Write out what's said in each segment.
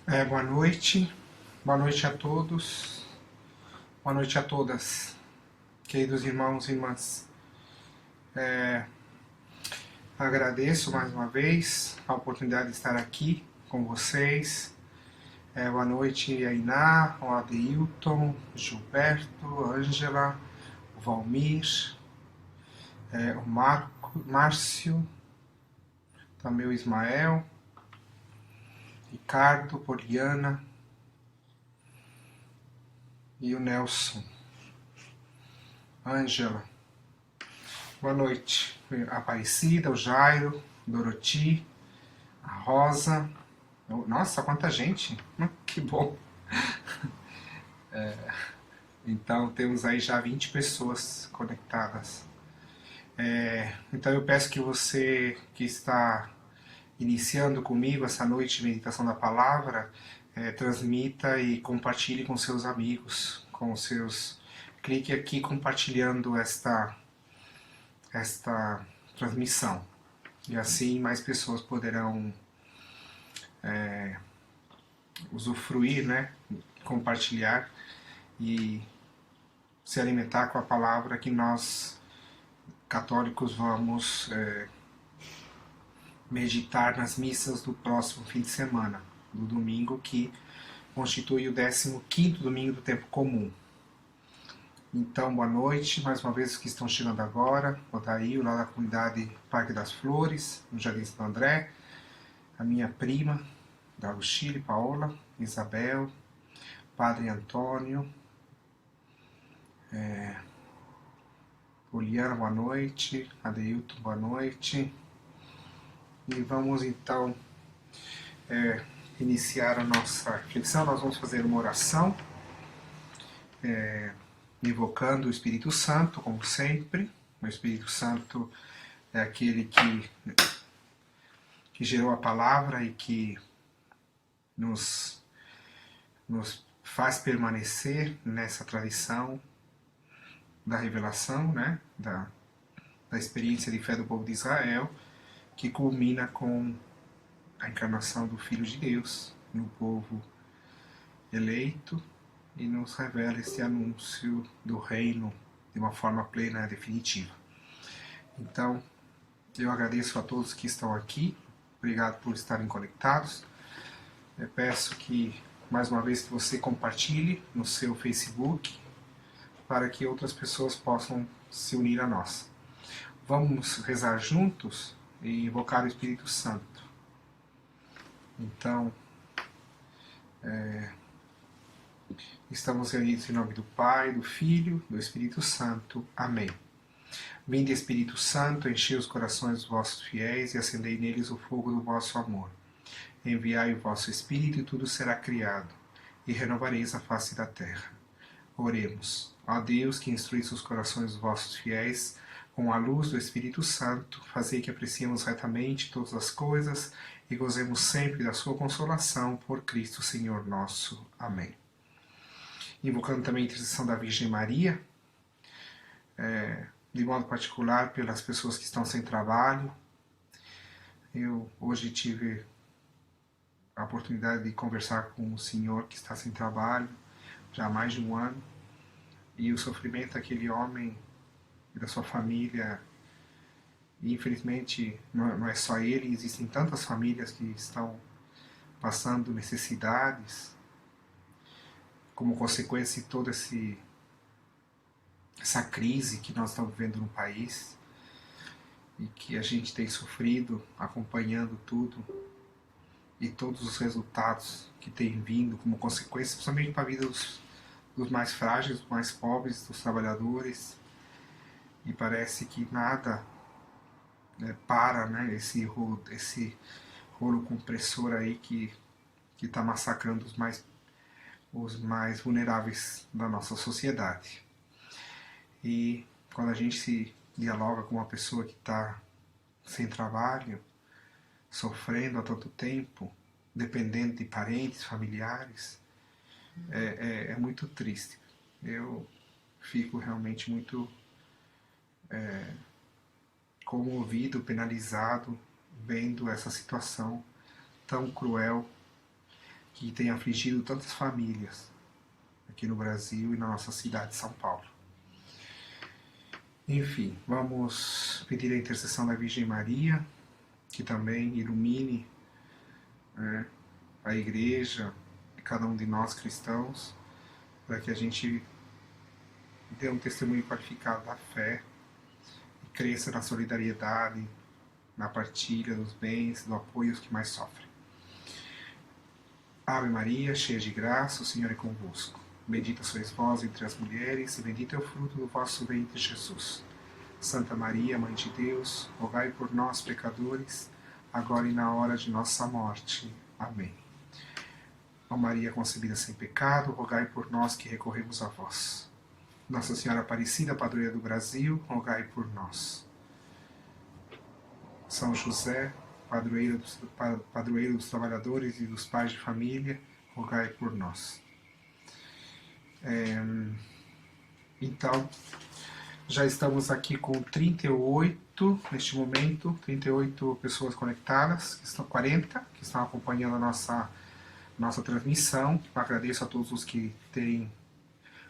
Boa noite a todos, boa noite a todas, queridos irmãos e irmãs. Agradeço mais uma vez a oportunidade de estar aqui com vocês. Boa noite a Iná, o Adeilton, Gilberto, Ângela, o Valmir, o Márcio, também o Ismael, Ricardo, Poliana e o Nelson. Ângela. Boa noite. A Aparecida, o Jairo, Doroti, a Rosa. Nossa, quanta gente! Que bom! Então temos aí já 20 pessoas conectadas. Então eu peço que você que está iniciando comigo essa noite de meditação da palavra, transmita e compartilhe com seus amigos, com seus... Clique aqui compartilhando esta transmissão. E assim mais pessoas poderão usufruir, né, compartilhar e se alimentar com a palavra que nós, católicos, vamos meditar nas missas do próximo fim de semana, do domingo, que constitui o 15º domingo do tempo comum. Então, boa noite, mais uma vez que estão chegando agora, o Odair, lá da comunidade Parque das Flores, no Jardim Santo André, a minha prima, da Chile, Paola, Isabel, Padre Antônio, Poliana, boa noite, Adeilton, boa noite. E vamos então iniciar a nossa reflexão. Nós vamos fazer uma oração, invocando o Espírito Santo, como sempre. O Espírito Santo é aquele que gerou a palavra e que nos faz permanecer nessa tradição da revelação, né? da experiência de fé do povo de Israel, que culmina com a encarnação do Filho de Deus no povo eleito e nos revela esse anúncio do reino de uma forma plena e definitiva. Então, eu agradeço a todos que estão aqui, obrigado por estarem conectados. Eu peço que, mais uma vez, que você compartilhe no seu Facebook para que outras pessoas possam se unir a nós. Vamos rezar juntos e invocar o Espírito Santo. Então, estamos reunidos em nome do Pai, do Filho, do Espírito Santo. Amém. Vinde, Espírito Santo, enchei os corações dos vossos fiéis e acendei neles o fogo do vosso amor. Enviai o vosso Espírito e tudo será criado, e renovareis a face da terra. Oremos. Ó Deus, que instruís os corações dos vossos fiéis com a luz do Espírito Santo, fazei que apreciemos retamente todas as coisas e gozemos sempre da sua consolação por Cristo Senhor nosso. Amém. Invocando também a intercessão da Virgem Maria, de modo particular pelas pessoas que estão sem trabalho. Eu hoje tive a oportunidade de conversar com um senhor que está sem trabalho já há mais de um ano, e o sofrimento daquele homem e da sua família, e infelizmente não é só ele, existem tantas famílias que estão passando necessidades como consequência de toda essa crise que nós estamos vivendo no país e que a gente tem sofrido acompanhando tudo e todos os resultados que têm vindo como consequência, principalmente para a vida dos mais frágeis, dos mais pobres, dos trabalhadores. E parece que nada para, né, esse rolo compressor aí que está massacrando os mais vulneráveis da nossa sociedade. E quando a gente se dialoga com uma pessoa que está sem trabalho, sofrendo há tanto tempo, dependendo de parentes, familiares, é muito triste. Eu fico realmente muito comovido, penalizado, vendo essa situação tão cruel que tem afligido tantas famílias aqui no Brasil e na nossa cidade de São Paulo. Enfim, vamos pedir a intercessão da Virgem Maria, que também ilumine, né, a Igreja e cada um de nós cristãos, para que a gente dê um testemunho qualificado da fé e cresça na solidariedade, na partilha dos bens, do apoio aos que mais sofrem. Ave Maria, cheia de graça, o Senhor é convosco. Bendita sois vós entre as mulheres, e bendito é o fruto do vosso ventre, Jesus. Santa Maria, Mãe de Deus, rogai por nós, pecadores, agora e na hora de nossa morte. Amém. Ó Maria concebida sem pecado, rogai por nós que recorremos a vós. Nossa Senhora Aparecida, padroeira do rogai por nós. São José, padroeiro dos trabalhadores e dos pais de família, rogai por nós. Então, já estamos aqui com 38, neste momento, 38 pessoas conectadas, 40, que estão acompanhando a nossa transmissão. Eu agradeço a todos os que têm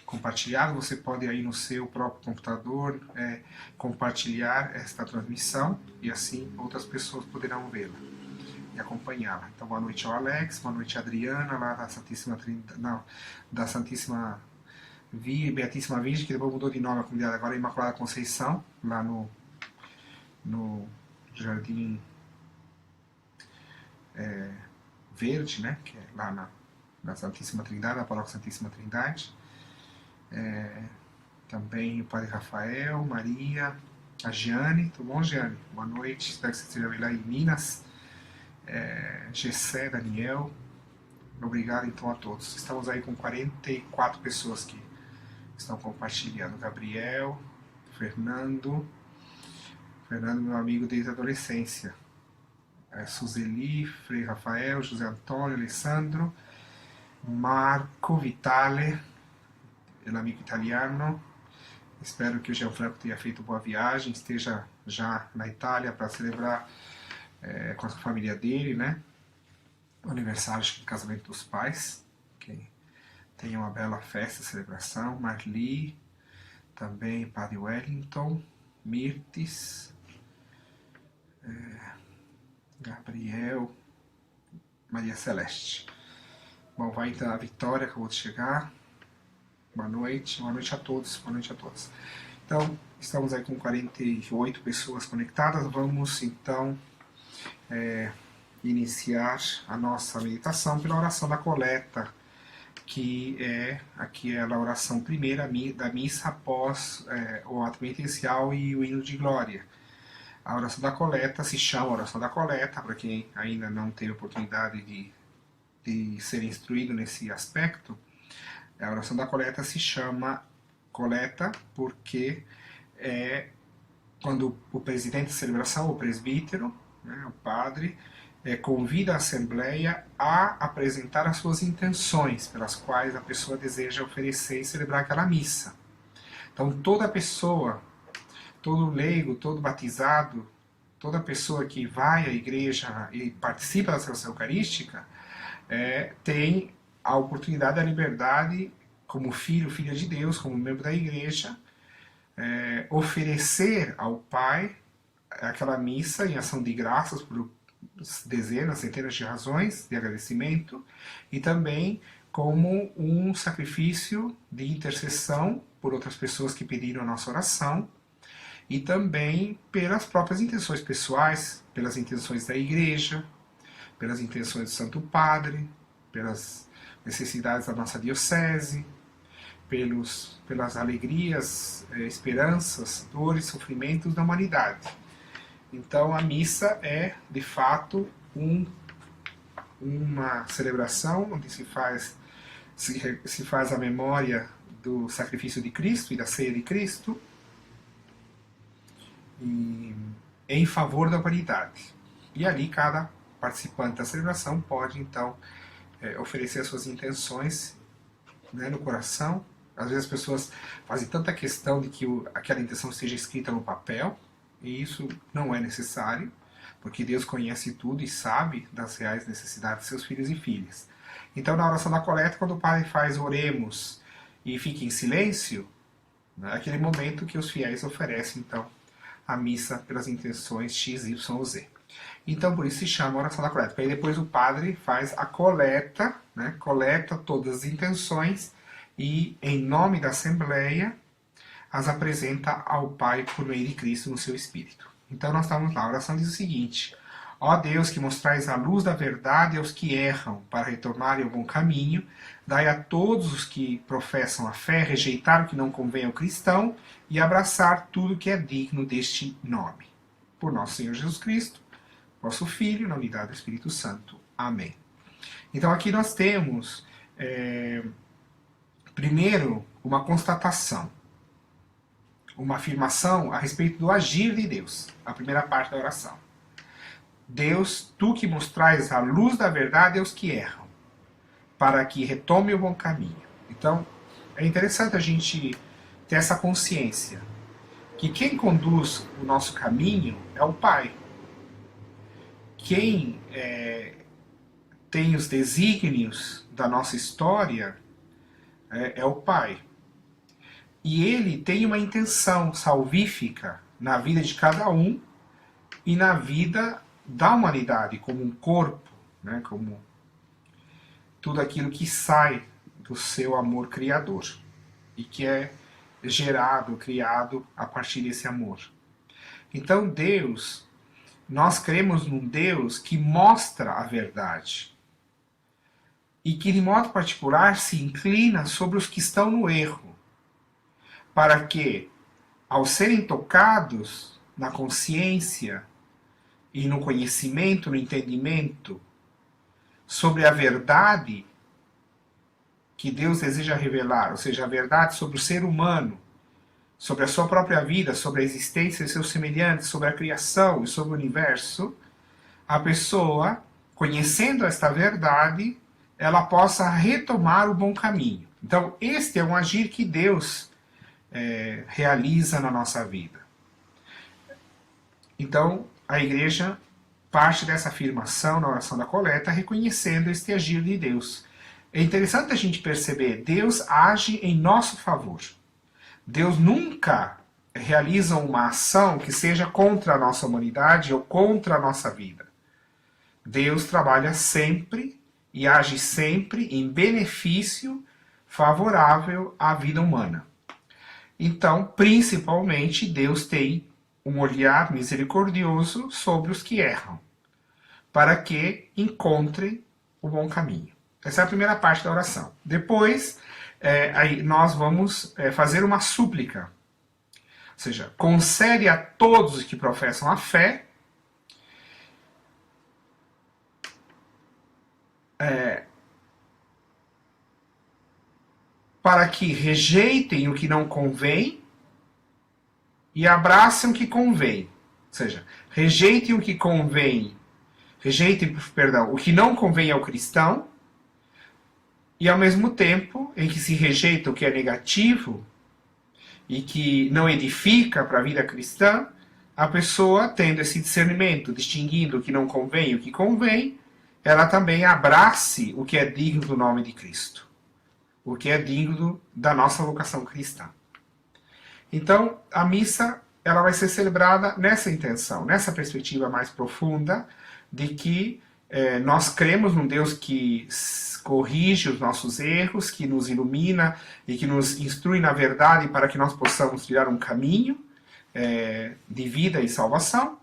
compartilhado. Você pode aí no seu próprio computador compartilhar esta transmissão e assim outras pessoas poderão vê-la e acompanhá-la. Então, boa noite ao Alex, boa noite à Adriana, lá da Santíssima Beatíssima Virgem, que depois mudou de nome a comunidade, agora é Imaculada Conceição, lá no Jardim Verde, né, que é lá na Santíssima Trindade, na Paróquia Santíssima Trindade. Também o Padre Rafael, Maria, a Giane, tudo bom, Giane? Boa noite, espero que você esteja lá em Minas. Gessé, Daniel, obrigado então a todos. Estamos aí com 44 pessoas que estão compartilhando. Gabriel, Fernando, meu amigo desde a adolescência. Suzeli, Frei Rafael, José Antônio, Alessandro, Marco, Vitale, el amigo italiano. Espero que o Gianfranco tenha feito boa viagem, esteja já na Itália para celebrar com a família dele, né? O aniversário de casamento dos pais. Que tenha uma bela festa, celebração. Marli, também Padre Wellington, Mirtes, Gabriel, Maria Celeste. Bom, vai então a Vitória, acabou de chegar. Boa noite a todos, boa noite a todos. Então, estamos aí com 48 pessoas conectadas. Vamos então iniciar a nossa meditação pela oração da coleta, que é a oração primeira da missa após o ato penitencial e o hino de glória. A oração da coleta se chama oração da coleta, para quem ainda não teve oportunidade de ser instruído nesse aspecto. A oração da coleta se chama coleta porque quando o presidente de celebração, o presbítero, né, o padre, convida a Assembleia a apresentar as suas intenções pelas quais a pessoa deseja oferecer e celebrar aquela missa. Então toda pessoa, todo leigo, todo batizado, toda pessoa que vai à igreja e participa da celebração eucarística tem a oportunidade, a liberdade, como filho, filha de Deus, como membro da igreja, oferecer ao Pai aquela missa em ação de graças por dezenas, centenas de razões de agradecimento, e também como um sacrifício de intercessão por outras pessoas que pediram a nossa oração, e também pelas próprias intenções pessoais, pelas intenções da igreja, pelas intenções do Santo Padre, pelas necessidades da nossa diocese, pelas alegrias, esperanças, dores, sofrimentos da humanidade. Então a missa é, de fato, uma celebração onde se faz a memória do sacrifício de Cristo e da ceia de Cristo, e em favor da humanidade. E ali cada participante da celebração pode, então, oferecer as suas intenções, né, no coração. Às vezes as pessoas fazem tanta questão de que aquela intenção seja escrita no papel, e isso não é necessário, porque Deus conhece tudo e sabe das reais necessidades de seus filhos e filhas. Então, na oração da coleta, quando o padre faz oremos e fica em silêncio, é aquele momento que os fiéis oferecem, então, a missa pelas intenções X, Y ou Z. Então, por isso se chama oração da coleta. Aí depois o padre faz a coleta, né? Coleta todas as intenções e, em nome da Assembleia, as apresenta ao Pai por meio de Cristo no seu Espírito. Então nós estamos lá, a oração diz o seguinte: ó Deus, que mostrais a luz da verdade aos que erram, para retornarem ao bom caminho, dai a todos os que professam a fé rejeitar o que não convém ao cristão e abraçar tudo que é digno deste nome. Por nosso Senhor Jesus Cristo, vosso Filho, na unidade do Espírito Santo. Amém. Então aqui nós temos, primeiro, uma constatação, uma afirmação a respeito do agir de Deus, a primeira parte da oração. Deus, tu que mostrais a luz da verdade aos que erram, para que retome o bom caminho. Então, é interessante a gente ter essa consciência, que quem conduz o nosso caminho é o Pai. Quem tem os desígnios da nossa história é o Pai. E ele tem uma intenção salvífica na vida de cada um e na vida da humanidade, como um corpo, né, como tudo aquilo que sai do seu amor criador e que é gerado, criado a partir desse amor. Então Deus, nós cremos num Deus que mostra a verdade e que de modo particular se inclina sobre os que estão no erro, para que, ao serem tocados na consciência e no conhecimento, no entendimento sobre a verdade que Deus deseja revelar, ou seja, a verdade sobre o ser humano, sobre a sua própria vida, sobre a existência de seus semelhantes, sobre a criação e sobre o universo, a pessoa, conhecendo esta verdade, ela possa retomar o bom caminho. Então, este é um agir que Deus realiza na nossa vida. Então, a igreja parte dessa afirmação na oração da coleta, reconhecendo este agir de Deus. É interessante a gente perceber, Deus age em nosso favor. Deus nunca realiza uma ação que seja contra a nossa humanidade ou contra a nossa vida. Deus trabalha sempre e age sempre em benefício favorável à vida humana. Então, principalmente, Deus tem um olhar misericordioso sobre os que erram, para que encontrem o bom caminho. Essa é a primeira parte da oração. Depois, aí nós vamos fazer uma súplica. Ou seja, concede a todos os que professam a fé para que rejeitem o que não convém e abracem o que convém. Ou seja, rejeitem o que convém, o que não convém ao cristão, e ao mesmo tempo em que se rejeita o que é negativo e que não edifica para a vida cristã, a pessoa, tendo esse discernimento, distinguindo o que não convém e o que convém, ela também abrace o que é digno do nome de Cristo, o que é digno da nossa vocação cristã. Então, a missa ela vai ser celebrada nessa intenção, nessa perspectiva mais profunda de que nós cremos num Deus que corrige os nossos erros, que nos ilumina e que nos instrui na verdade para que nós possamos trilhar um caminho de vida e salvação.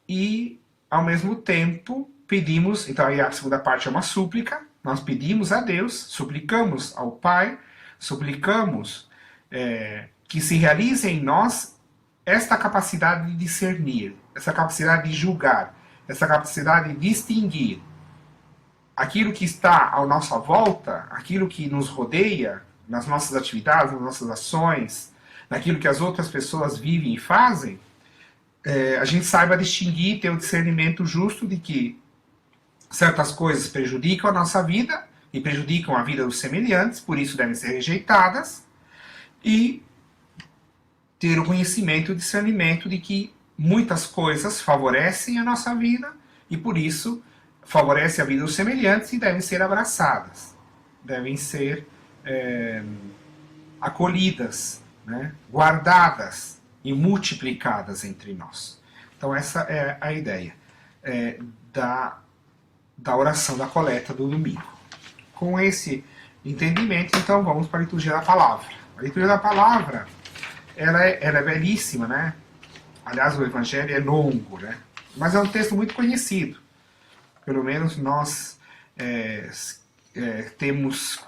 E, ao mesmo tempo, pedimos, então aí a segunda parte é uma súplica, nós pedimos a Deus, suplicamos ao Pai, suplicamos que se realize em nós esta capacidade de discernir, essa capacidade de julgar, essa capacidade de distinguir aquilo que está à nossa volta, aquilo que nos rodeia, nas nossas atividades, nas nossas ações, naquilo que as outras pessoas vivem e fazem, a gente saiba distinguir, ter o discernimento justo de que certas coisas prejudicam a nossa vida e prejudicam a vida dos semelhantes, por isso devem ser rejeitadas, e ter o conhecimento e o discernimento de que muitas coisas favorecem a nossa vida e por isso favorece a vida dos semelhantes e devem ser abraçadas, devem ser acolhidas, né? Guardadas e multiplicadas entre nós. Então essa é a ideia da oração da coleta do domingo. Com esse entendimento, então vamos para a liturgia da palavra. A liturgia da palavra, ela é belíssima, né? Aliás, o evangelho é longo, né? Mas é um texto muito conhecido. Pelo menos nós temos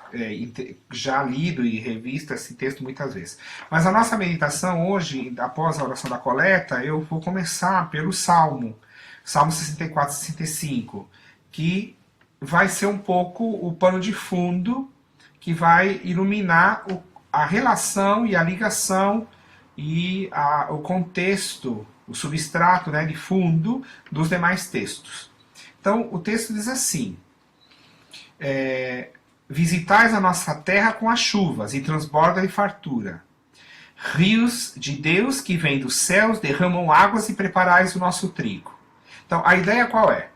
já lido e revisto esse texto muitas vezes. Mas a nossa meditação hoje, após a oração da coleta, eu vou começar pelo Salmo 64, 65, que vai ser um pouco o pano de fundo que vai iluminar a relação e a ligação e o contexto, o substrato, né, de fundo dos demais textos. Então, o texto diz assim: visitais a nossa terra com as chuvas e transborda de fartura. Rios de Deus que vêm dos céus derramam águas e preparais o nosso trigo. Então, a ideia qual é?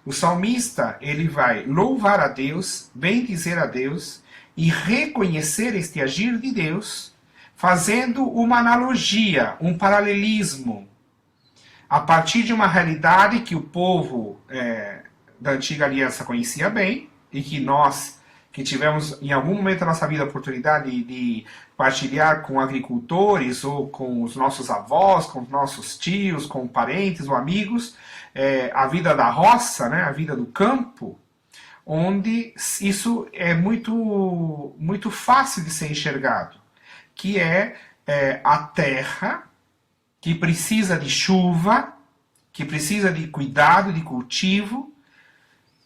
O salmista, ele vai louvar a Deus, bendizer a Deus e reconhecer este agir de Deus, fazendo uma analogia, um paralelismo, a partir de uma realidade que o povo da antiga aliança conhecia bem, e que nós, que tivemos em algum momento da nossa vida a oportunidade de partilhar com agricultores, ou com os nossos avós, com os nossos tios, com parentes ou amigos, a vida da roça, né, a vida do campo, onde isso é muito, muito fácil de ser enxergado, que é a terra que precisa de chuva, que precisa de cuidado, de cultivo,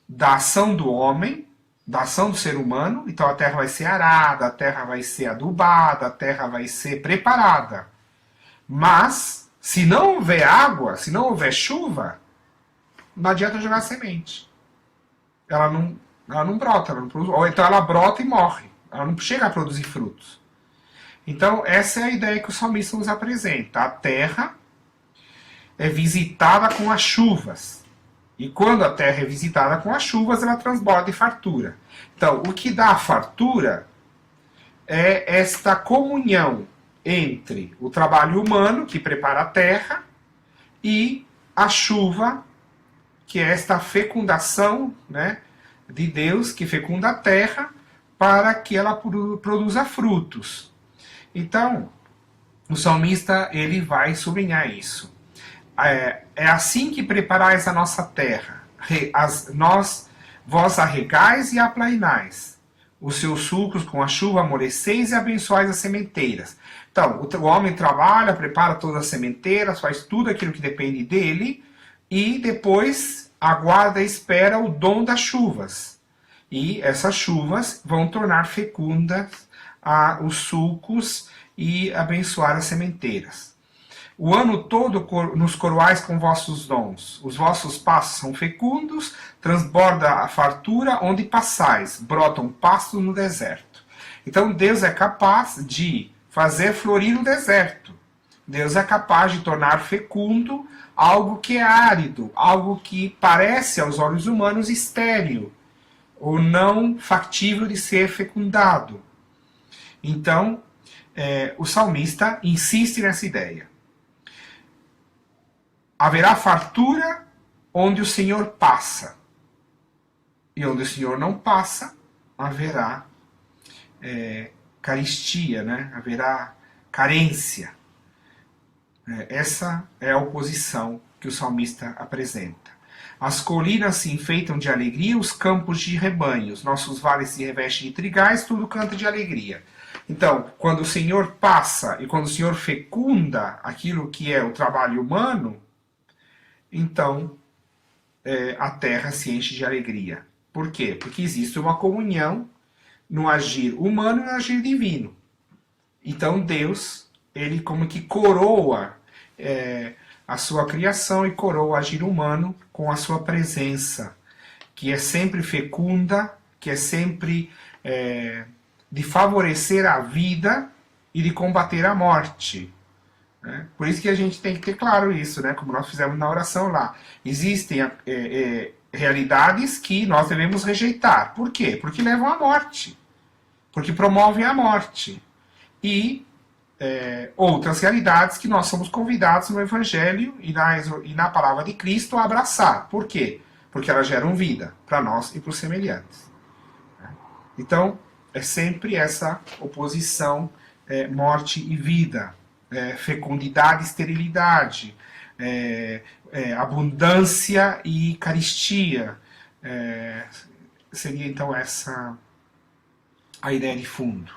da ação do homem, da ação do ser humano. Então a terra vai ser arada, a terra vai ser adubada, a terra vai ser preparada. Mas, se não houver água, se não houver chuva, não adianta jogar semente. Ela não brota, ela não produz, ou então ela brota e morre. Ela não chega a produzir frutos. Então, essa é a ideia que o salmista nos apresenta. A terra é visitada com as chuvas. E quando a terra é visitada com as chuvas, ela transborda em fartura. Então, o que dá a fartura é esta comunhão entre o trabalho humano, que prepara a terra, e a chuva, que é esta fecundação, né, de Deus, que fecunda a terra, para que ela produza frutos. Então, o salmista ele vai sublinhar isso. É assim que preparais a nossa terra. Vós a regais e a aplainais. Os seus sulcos com a chuva amoleceis e abençoais as sementeiras. Então, o homem trabalha, prepara todas as sementeiras, faz tudo aquilo que depende dele, e depois aguarda e espera o dom das chuvas. E essas chuvas vão tornar fecundas os sulcos e abençoar as sementeiras. O ano todo nos coroais com vossos dons. Os vossos passos são fecundos, transborda a fartura onde passais, brotam pastos no deserto. Então Deus é capaz de fazer florir o deserto. Deus é capaz de tornar fecundo algo que é árido, algo que parece aos olhos humanos estéril, ou não factível de ser fecundado. Então, o salmista insiste nessa ideia. Haverá fartura onde o Senhor passa. E onde o Senhor não passa, haverá carestia, né? Haverá carência. Essa é a oposição que o salmista apresenta. As colinas se enfeitam de alegria, os campos de rebanhos, nossos vales se revestem de trigais, tudo canta de alegria. Então, quando o Senhor passa e quando o Senhor fecunda aquilo que é o trabalho humano, então a terra se enche de alegria. Por quê? Porque existe uma comunhão no agir humano e no agir divino. Então Deus, ele como que coroa a sua criação e coroa o agir humano com a sua presença, que é sempre fecunda, que é sempre de favorecer a vida e de combater a morte. Por isso que a gente tem que ter claro isso, né? Como nós fizemos na oração lá. Existem realidades que nós devemos rejeitar. Por quê? Porque levam à morte. Porque promovem a morte. E outras realidades que nós somos convidados no Evangelho e na palavra de Cristo a abraçar. Por quê? Porque elas geram vida para nós e para os semelhantes. Então, é sempre essa oposição morte e vida, fecundidade e esterilidade, abundância e caristia. Seria então essa a ideia de fundo.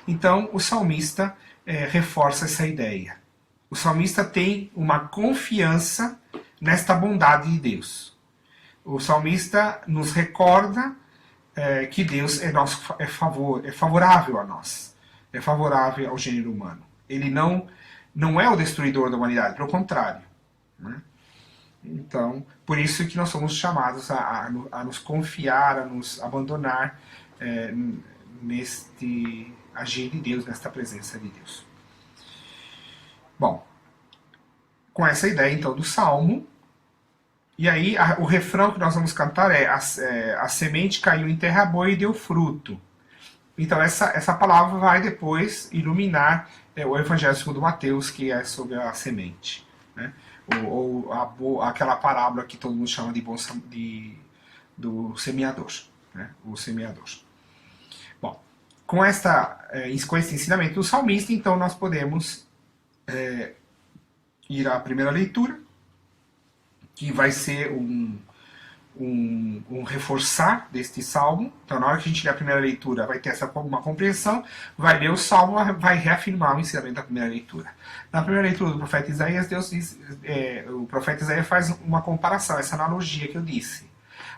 Então, o salmista reforça essa ideia. O salmista tem uma confiança nesta bondade de Deus. O salmista nos recorda que Deus é favorável a nós, é favorável ao gênero humano. Ele não é o destruidor da humanidade, pelo contrário. Né? Então, por isso que nós somos chamados a nos confiar, a nos abandonar neste agir de Deus, nesta presença de Deus. Bom, com essa ideia então do Salmo, e aí o refrão que nós vamos cantar é a semente caiu em terra boa e deu fruto. Então essa palavra vai depois iluminar o Evangelho segundo Mateus, que é sobre a semente. Né? Ou aquela parábola que todo mundo chama do semeador. Né? O semeador. Bom, com esse ensinamento do salmista, então nós podemos ir à primeira leitura, que vai ser um reforçar deste salmo. Então, na hora que a gente ler a primeira leitura, vai ter uma compreensão, vai ler o salmo, vai reafirmar o ensinamento da primeira leitura. Na primeira leitura do profeta Isaías, o profeta Isaías faz uma comparação, essa analogia que eu disse.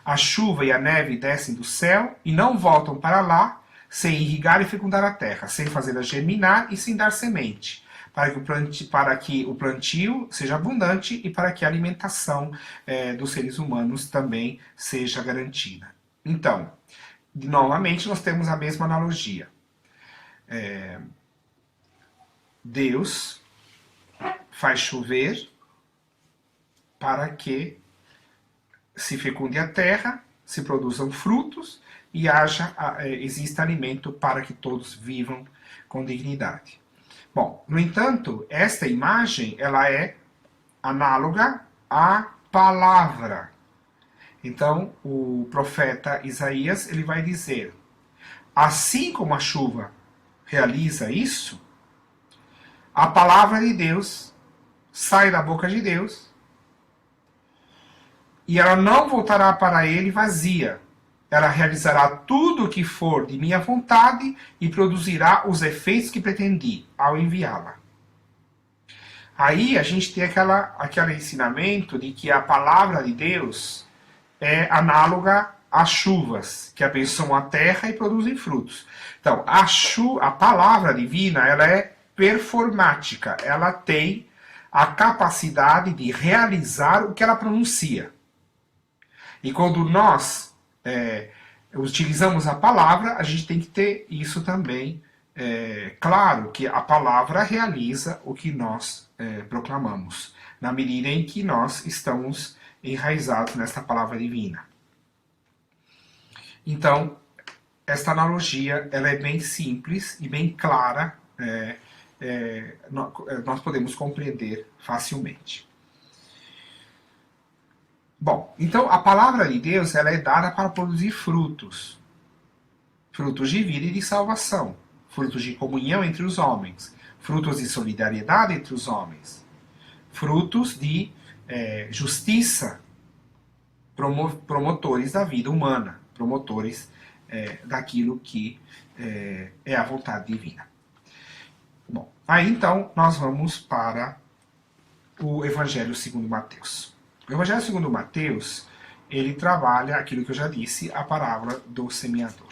A chuva e a neve descem do céu e não voltam para lá, sem irrigar e fecundar a terra, sem fazê-la germinar e sem dar semente, para que o plantio seja abundante e para que a alimentação dos seres humanos também seja garantida. Então, novamente, nós temos a mesma analogia. Deus faz chover para que se fecunde a terra, se produzam frutos e exista alimento para que todos vivam com dignidade. Bom, no entanto, esta imagem ela é análoga à palavra. Então, o profeta Isaías ele vai dizer: assim como a chuva realiza isso, a palavra de Deus sai da boca de Deus e ela não voltará para ele vazia. Ela realizará tudo o que for de minha vontade e produzirá os efeitos que pretendi ao enviá-la. Aí a gente tem aquele ensinamento de que a palavra de Deus é análoga às chuvas, que abençoam a terra e produzem frutos. Então, a palavra divina ela é performática, ela tem a capacidade de realizar o que ela pronuncia. E quando nós utilizamos a palavra, a gente tem que ter isso também claro, que a palavra realiza o que nós proclamamos, na medida em que nós estamos enraizados nesta palavra divina. Então, esta analogia ela é bem simples e bem clara, nós podemos compreender facilmente. Bom, então a palavra de Deus ela é dada para produzir frutos. Frutos de vida e de salvação. Frutos de comunhão entre os homens. Frutos de solidariedade entre os homens. Frutos de justiça. Promotores da vida humana. Promotores daquilo que é a vontade divina. Bom, aí então nós vamos para o Evangelho segundo Mateus. O Evangelho segundo Mateus, ele trabalha aquilo que eu já disse, a parábola do semeador.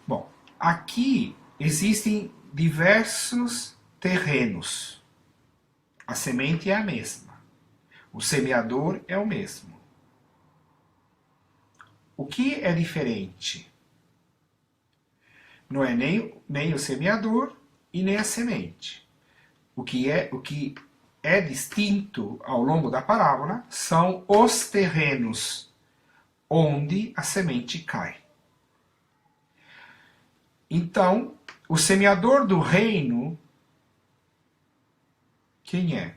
Bom, aqui existem diversos terrenos. A semente é a mesma. O semeador é o mesmo. O que é diferente? Não é nem o semeador e nem a semente. O que é distinto ao longo da parábola são os terrenos onde a semente cai. Então, o semeador do reino, quem é?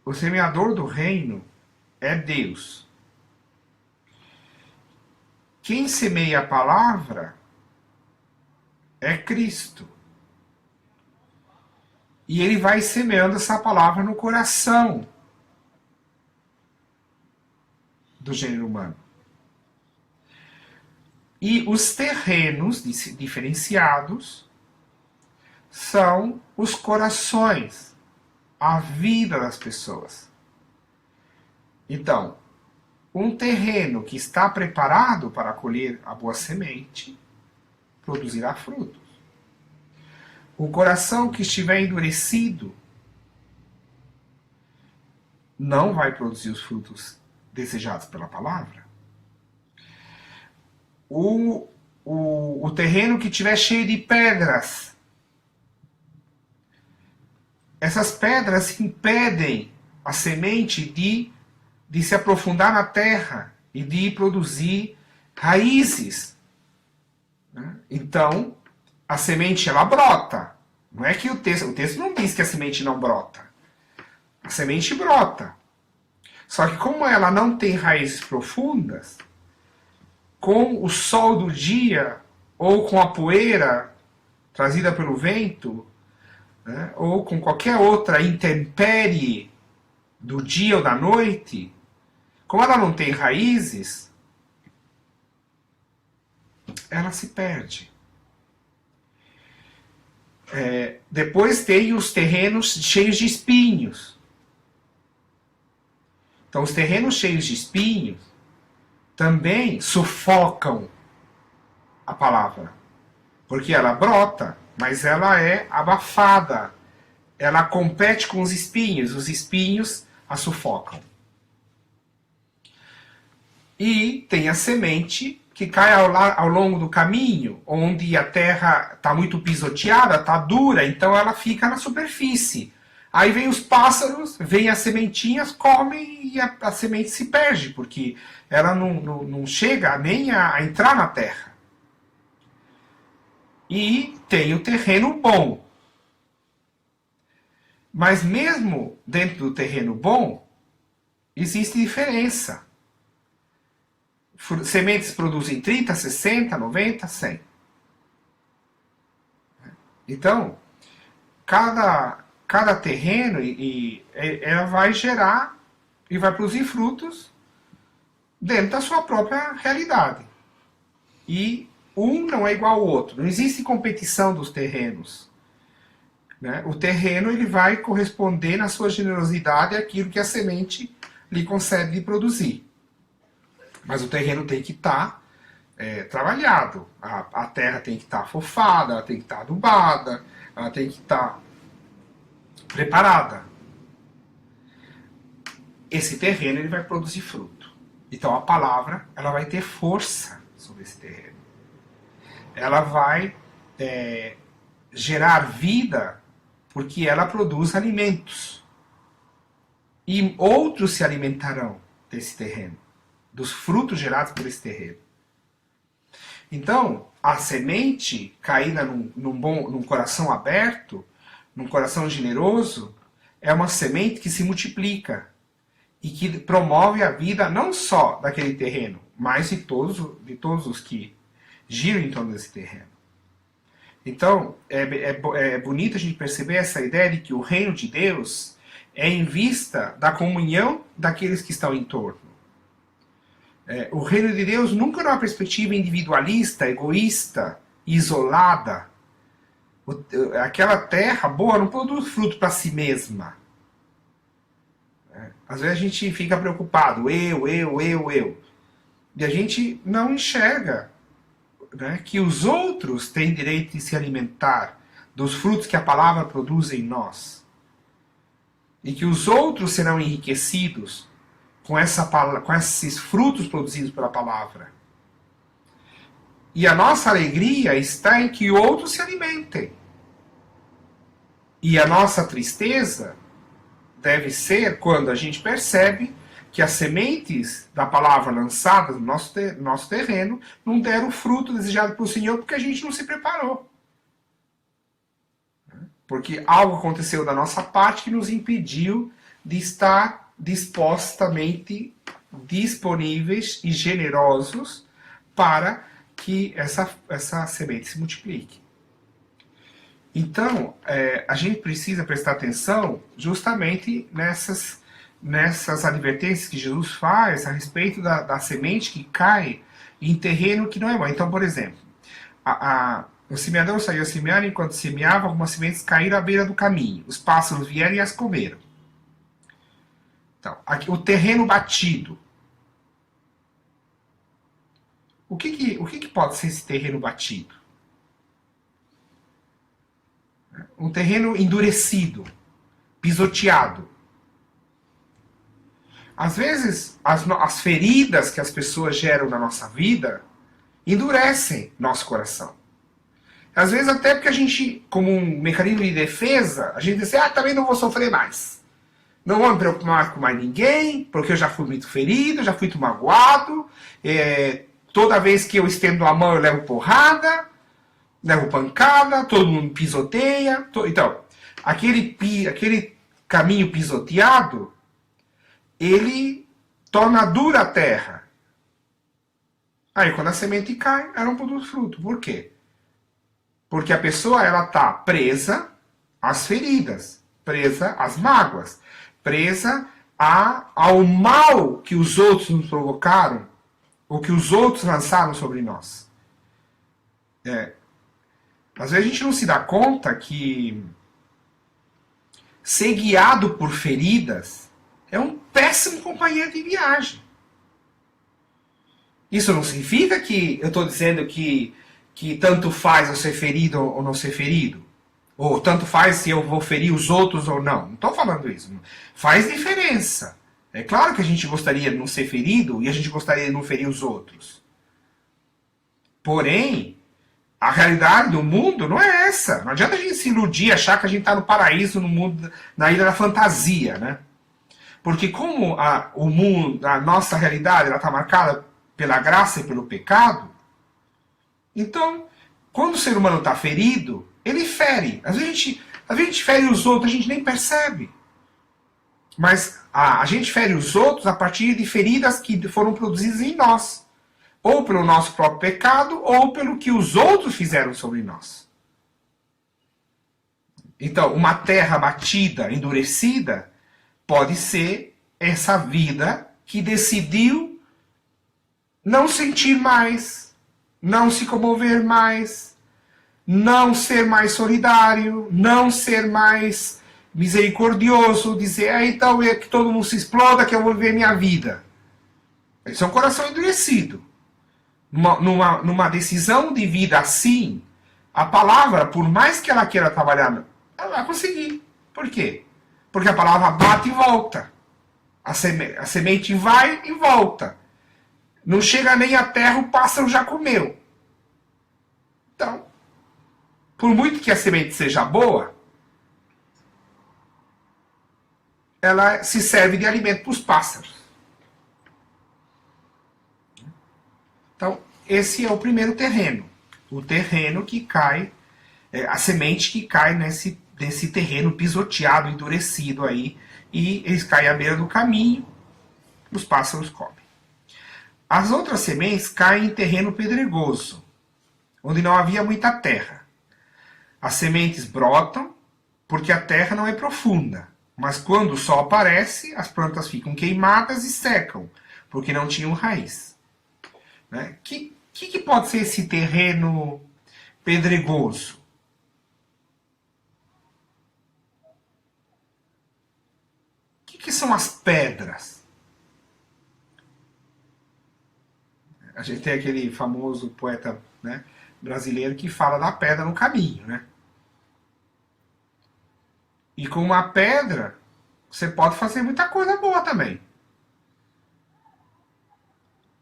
O semeador do reino é Deus. Quem semeia a palavra é Cristo. E ele vai semeando essa palavra no coração do gênero humano. E os terrenos diferenciados são os corações, a vida das pessoas. Então, um terreno que está preparado para colher a boa semente produzirá frutos. O coração que estiver endurecido não vai produzir os frutos desejados pela palavra. O terreno que estiver cheio de pedras, essas pedras impedem a semente de se aprofundar na terra e de produzir raízes. Então, a semente ela brota. Não é que o texto não diz que a semente não brota. A semente brota. Só que como ela não tem raízes profundas, com o sol do dia ou com a poeira trazida pelo vento, né, ou com qualquer outra intempérie do dia ou da noite, como ela não tem raízes, ela se perde. Depois tem os terrenos cheios de espinhos. Então, os terrenos cheios de espinhos também sufocam a palavra. Porque ela brota, mas ela é abafada. Ela compete com os espinhos a sufocam. E tem a semente que cai ao longo do caminho, onde a terra está muito pisoteada, está dura, então ela fica na superfície. Aí vem os pássaros, vem as sementinhas, comem e a semente se perde, porque ela não chega nem a entrar na terra. E tem o terreno bom. Mas mesmo dentro do terreno bom, existe diferença. Sementes produzem 30, 60, 90, 100. Então, cada terreno ela vai gerar e vai produzir frutos dentro da sua própria realidade. E um não é igual ao outro. Não existe competição dos terrenos. Né? O terreno ele vai corresponder na sua generosidade àquilo que a semente lhe concede de produzir. Mas o terreno tem que estar trabalhado. A terra tem que estar afofada, ela tem que estar adubada, ela tem que estar preparada. Esse terreno ele vai produzir fruto. Então a palavra ela vai ter força sobre esse terreno. Ela vai gerar vida porque ela produz alimentos. E outros se alimentarão desse terreno, dos frutos gerados por esse terreno. Então, a semente caída num coração aberto, num coração generoso, é uma semente que se multiplica e que promove a vida não só daquele terreno, mas de todos os que giram em torno desse terreno. Então, é bonito a gente perceber essa ideia de que o reino de Deus é em vista da comunhão daqueles que estão em torno. O reino de Deus nunca numa perspectiva individualista, egoísta, isolada. Aquela terra boa não produz fruto para si mesma. Às vezes a gente fica preocupado, eu. E a gente não enxerga, né, que os outros têm direito de se alimentar dos frutos que a palavra produz em nós. E que os outros serão enriquecidos com esses frutos produzidos pela palavra. E a nossa alegria está em que outros se alimentem. E a nossa tristeza deve ser quando a gente percebe que as sementes da palavra lançadas no nosso terreno não deram o fruto desejado pelo Senhor porque a gente não se preparou. Porque algo aconteceu da nossa parte que nos impediu de estar dispostamente disponíveis e generosos para que essa semente se multiplique. Então, a gente precisa prestar atenção justamente nessas advertências que Jesus faz a respeito da semente que cai em terreno que não é bom. Então, por exemplo, o semeador saiu a semear, enquanto semeava, algumas sementes caíram à beira do caminho. Os pássaros vieram e as comeram. Então, aqui, o terreno batido. O que pode ser esse terreno batido? Um terreno endurecido, pisoteado. Às vezes, as feridas que as pessoas geram na nossa vida endurecem nosso coração. Às vezes até porque a gente, como um mecanismo de defesa, a gente diz assim, também não vou sofrer mais. Não vou me preocupar com mais ninguém, porque eu já fui muito ferido, já fui muito magoado. Toda vez que eu estendo a mão eu levo porrada, levo pancada, todo mundo me pisoteia. Então, aquele caminho pisoteado, ele torna dura a terra. Aí quando a semente cai, ela não produz fruto. Por quê? Porque a pessoa ela está presa às feridas, presa às mágoas, presa ao mal que os outros nos provocaram, ou que os outros lançaram sobre nós. Às vezes a gente não se dá conta que ser guiado por feridas é um péssimo companheiro de viagem. Isso não significa que eu estou dizendo que tanto faz eu ser ferido ou não ser ferido. Ou tanto faz se eu vou ferir os outros ou não. Não estou falando isso. Faz diferença. É claro que a gente gostaria de não ser ferido e a gente gostaria de não ferir os outros. Porém, a realidade do mundo não é essa. Não adianta a gente se iludir, achar que a gente está no paraíso, no mundo, na ilha da fantasia, né? Porque como a nossa realidade está marcada pela graça e pelo pecado, então, quando o ser humano está ferido, ele fere. Às vezes a gente fere os outros, a gente nem percebe. Mas a gente fere os outros a partir de feridas que foram produzidas em nós. Ou pelo nosso próprio pecado, ou pelo que os outros fizeram sobre nós. Então, uma terra batida, endurecida, pode ser essa vida que decidiu não sentir mais, não se comover mais, não ser mais solidário, não ser mais misericordioso, dizer, então é que todo mundo se exploda que eu vou viver minha vida. Isso é um coração endurecido. Numa decisão de vida assim, a palavra, por mais que ela queira trabalhar, ela vai conseguir. Por quê? Porque a palavra bate e volta. A semente vai e volta. Não chega nem a terra, o pássaro já comeu. Então, por muito que a semente seja boa, ela se serve de alimento para os pássaros. Então, esse é o primeiro terreno. O terreno que cai, a semente que cai nesse terreno pisoteado, endurecido aí, e eles caem à beira do caminho, os pássaros comem. As outras sementes caem em terreno pedregoso, onde não havia muita terra. As sementes brotam porque a terra não é profunda, mas quando o sol aparece, as plantas ficam queimadas e secam, porque não tinham raiz. Né? Que pode ser esse terreno pedregoso? O que são as pedras? A gente tem aquele famoso poeta, né, brasileiro que fala da pedra no caminho, né? E com uma pedra, você pode fazer muita coisa boa também.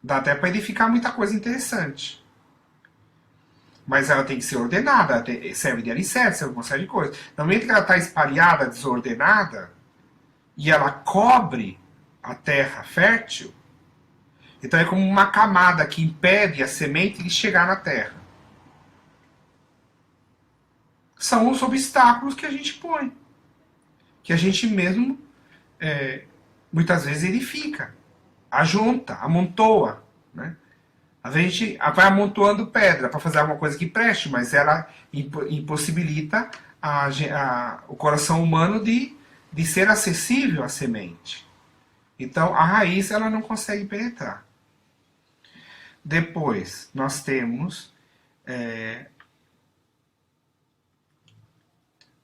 Dá até para edificar muita coisa interessante. Mas ela tem que ser ordenada, serve de alicerce, serve uma série de coisas. No momento que ela está espalhada, desordenada, e ela cobre a terra fértil, então é como uma camada que impede a semente de chegar na terra. São os obstáculos que a gente põe, que a gente mesmo muitas vezes edifica, ajunta, amontoa, né? A gente vai amontoando pedra para fazer alguma coisa que preste, mas ela impossibilita o coração humano de ser acessível à semente. Então a raiz ela não consegue penetrar. Depois nós temos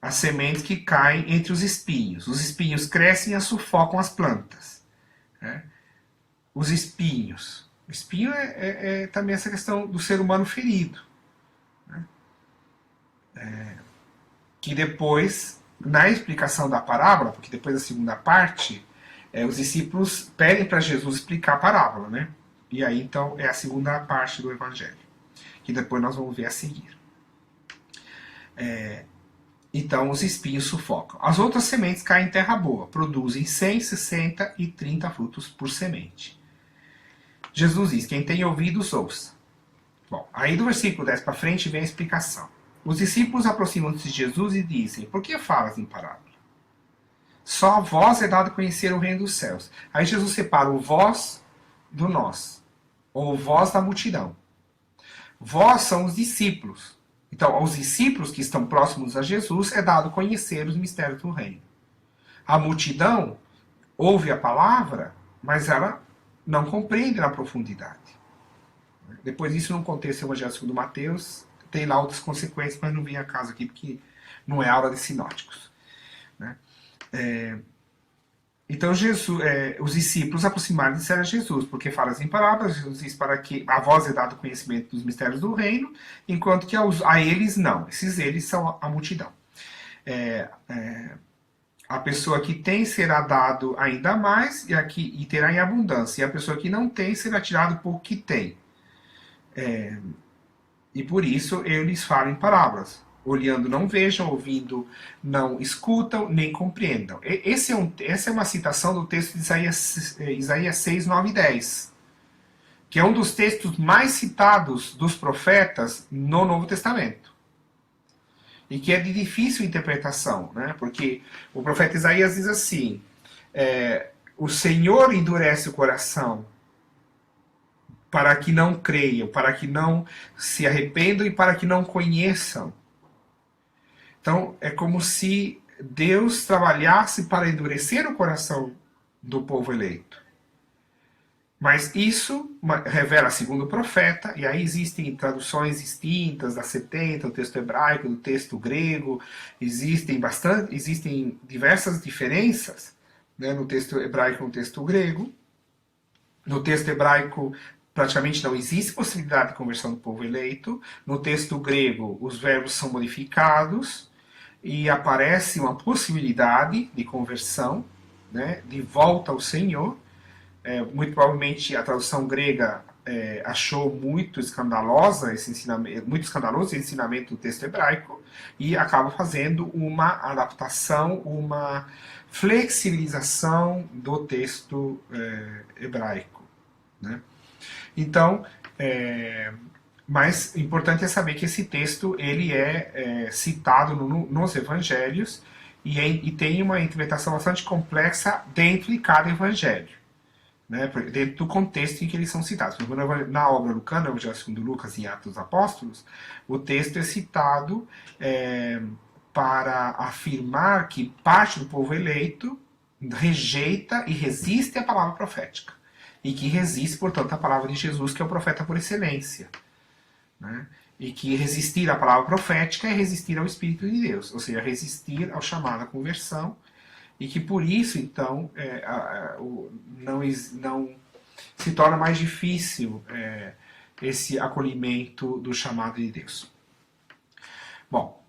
as sementes que caem entre os espinhos. Os espinhos crescem e sufocam as plantas, né? Os espinhos. O espinho é também essa questão do ser humano ferido, né? Que depois, na explicação da parábola, porque depois da segunda parte, os discípulos pedem para Jesus explicar a parábola, né? E aí então é a segunda parte do evangelho, que depois nós vamos ver a seguir. Então os espinhos sufocam. As outras sementes caem em terra boa, produzem 100, 60 e 30 frutos por semente. Jesus diz, quem tem ouvidos, ouça. Bom, aí do versículo 10 para frente vem a explicação. Os discípulos aproximam-se de Jesus e dizem, por que falas em parábola? Só a vós é dado conhecer o reino dos céus. Aí Jesus separa o vós do nós, ou o vós da multidão. Vós são os discípulos. Então, aos discípulos que estão próximos a Jesus é dado conhecer os mistérios do reino. A multidão ouve a palavra, mas ela não compreende na profundidade. Depois disso, no contexto do Evangelho segundo Mateus, tem lá outras consequências, mas não vem a caso aqui, porque não é aula de sinóticos, né? Então os discípulos aproximaram e disseram a Jesus, porque falas em parábolas, Jesus diz para que a vós é dado conhecimento dos mistérios do reino, enquanto que a eles não. Eles são a multidão. A pessoa que tem será dado ainda mais e terá em abundância. E a pessoa que não tem será tirado por que tem. E por isso eu lhes falo em parábolas. Olhando não vejam, ouvindo não escutam, nem compreendam. Essa é uma citação do texto de Isaías 6, 9 e 10. Que é um dos textos mais citados dos profetas no Novo Testamento. E que é de difícil interpretação, né? Porque o profeta Isaías diz assim, o Senhor endurece o coração para que não creiam, para que não se arrependam e para que não conheçam. Então é como se Deus trabalhasse para endurecer o coração do povo eleito. Mas isso revela, segundo o profeta, e aí existem traduções distintas da 70, do texto hebraico, do texto grego, existem diversas diferenças, né, no texto hebraico e no texto grego. No texto hebraico praticamente não existe possibilidade de conversão do povo eleito. No texto grego os verbos são modificados e aparece uma possibilidade de conversão, né, de volta ao Senhor. Muito provavelmente a tradução grega achou muito escandaloso esse ensinamento do texto hebraico e acaba fazendo uma adaptação, uma flexibilização do texto hebraico, né? Então, mas importante é saber que esse texto ele é citado nos evangelhos e tem uma interpretação bastante complexa dentro de cada evangelho, né, dentro do contexto em que eles são citados. Na obra lucana, Evangelho segundo Lucas e Atos dos Apóstolos, o texto é citado para afirmar que parte do povo eleito rejeita e resiste à palavra profética, e que resiste, portanto, à palavra de Jesus, que é o profeta por excelência, né? E que resistir à palavra profética é resistir ao Espírito de Deus, ou seja, resistir ao chamado à conversão, e que por isso, então, não se torna mais difícil esse acolhimento do chamado de Deus. Bom,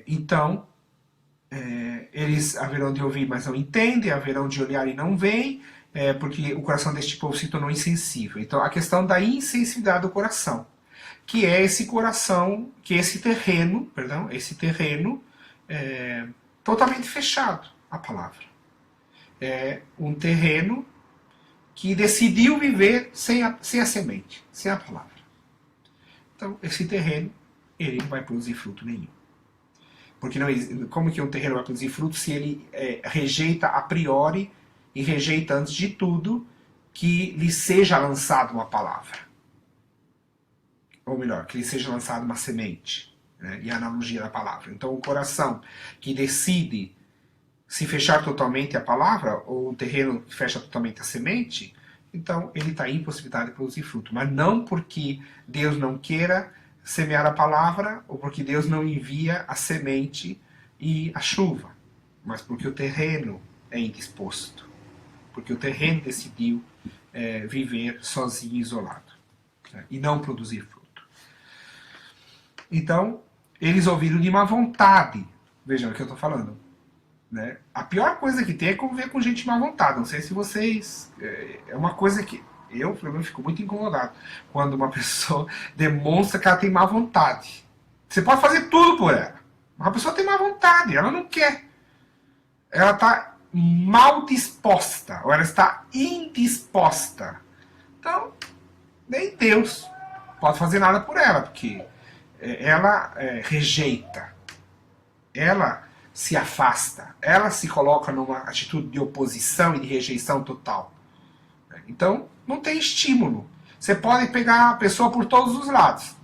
então, eles haverão de ouvir, mas não entendem, haverão de olhar e não veem, porque o coração deste povo se tornou insensível. Então, a questão da insensibilidade do coração. que é esse coração, que é esse terreno totalmente fechado à palavra. É um terreno que decidiu viver sem a semente, sem a palavra. Então, esse terreno, ele não vai produzir fruto nenhum. Porque não, como que um terreno vai produzir fruto se ele rejeita a priori e rejeita antes de tudo que lhe seja lançado uma palavra? Ou melhor, que lhe seja lançada uma semente, né? E a analogia da palavra. Então, o coração que decide se fechar totalmente a palavra, ou o terreno que fecha totalmente a semente, então ele está em impossibilidade de produzir fruto. Mas não porque Deus não queira semear a palavra, ou porque Deus não envia a semente e a chuva, mas porque o terreno é indisposto. Porque o terreno decidiu viver sozinho, isolado, né? E não produzir fruto. Então, eles ouviram de má vontade. Vejam o que eu estou falando. Né? A pior coisa que tem é conviver com gente de má vontade. Não sei se vocês... É uma coisa que eu, pelo menos, fico muito incomodado quando uma pessoa demonstra que ela tem má vontade. Você pode fazer tudo por ela. Mas a pessoa tem má vontade, ela não quer. Ela está mal disposta, ou ela está indisposta. Então, nem Deus pode fazer nada por ela, porque ela rejeita. Ela se afasta, ela se coloca numa atitude de oposição e de rejeição total. Então, não tem estímulo. Você pode pegar a pessoa por todos os lados.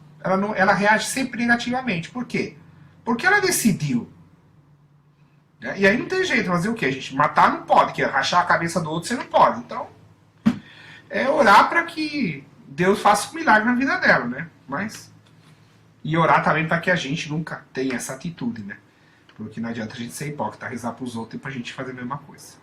Ela reage sempre negativamente. Por quê? Porque ela decidiu. E aí não tem jeito, fazer o quê? A gente matar não pode, que rachar a cabeça do outro você não pode. Então, é orar para que Deus faça um milagre na vida dela, né? E orar também para que a gente nunca tenha essa atitude, né? Porque não adianta a gente ser hipócrita, rezar para os outros e para a gente fazer a mesma coisa.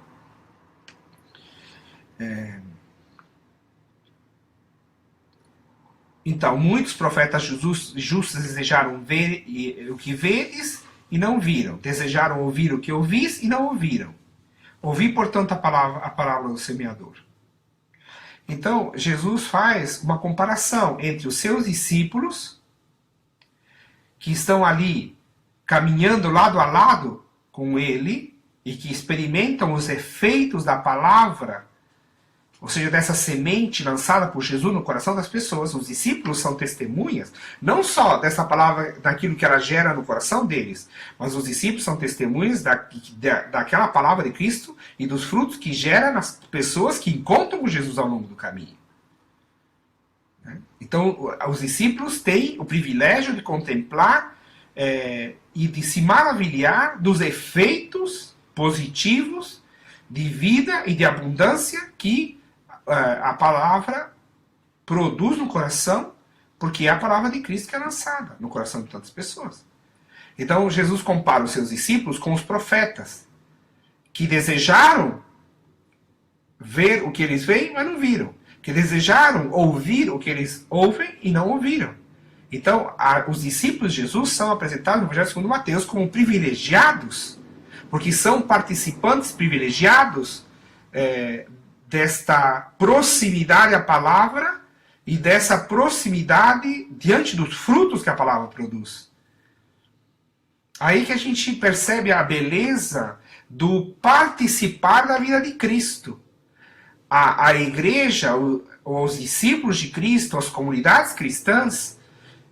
Então, muitos profetas justos desejaram ver o que vedes e não viram. Desejaram ouvir o que ouvis e não ouviram. Ouvi, portanto, a palavra do semeador. Então, Jesus faz uma comparação entre os seus discípulos, que estão ali caminhando lado a lado com ele e que experimentam os efeitos da palavra, ou seja, dessa semente lançada por Jesus no coração das pessoas. Os discípulos são testemunhas, não só dessa palavra, daquilo que ela gera no coração deles, mas os discípulos são testemunhas daquela palavra de Cristo e dos frutos que gera nas pessoas que encontram com Jesus ao longo do caminho. Então, os discípulos têm o privilégio de contemplar e de se maravilhar dos efeitos positivos de vida e de abundância que a palavra produz no coração, porque é a palavra de Cristo que é lançada no coração de tantas pessoas. Então, Jesus compara os seus discípulos com os profetas, que desejaram ver o que eles veem, mas não viram. Que desejaram ouvir o que eles ouvem e não ouviram. Então, os discípulos de Jesus são apresentados no Evangelho segundo Mateus como privilegiados, porque são participantes privilegiados desta proximidade à palavra e dessa proximidade diante dos frutos que a palavra produz. Aí que a gente percebe a beleza do participar da vida de Cristo. A igreja, os discípulos de Cristo, as comunidades cristãs,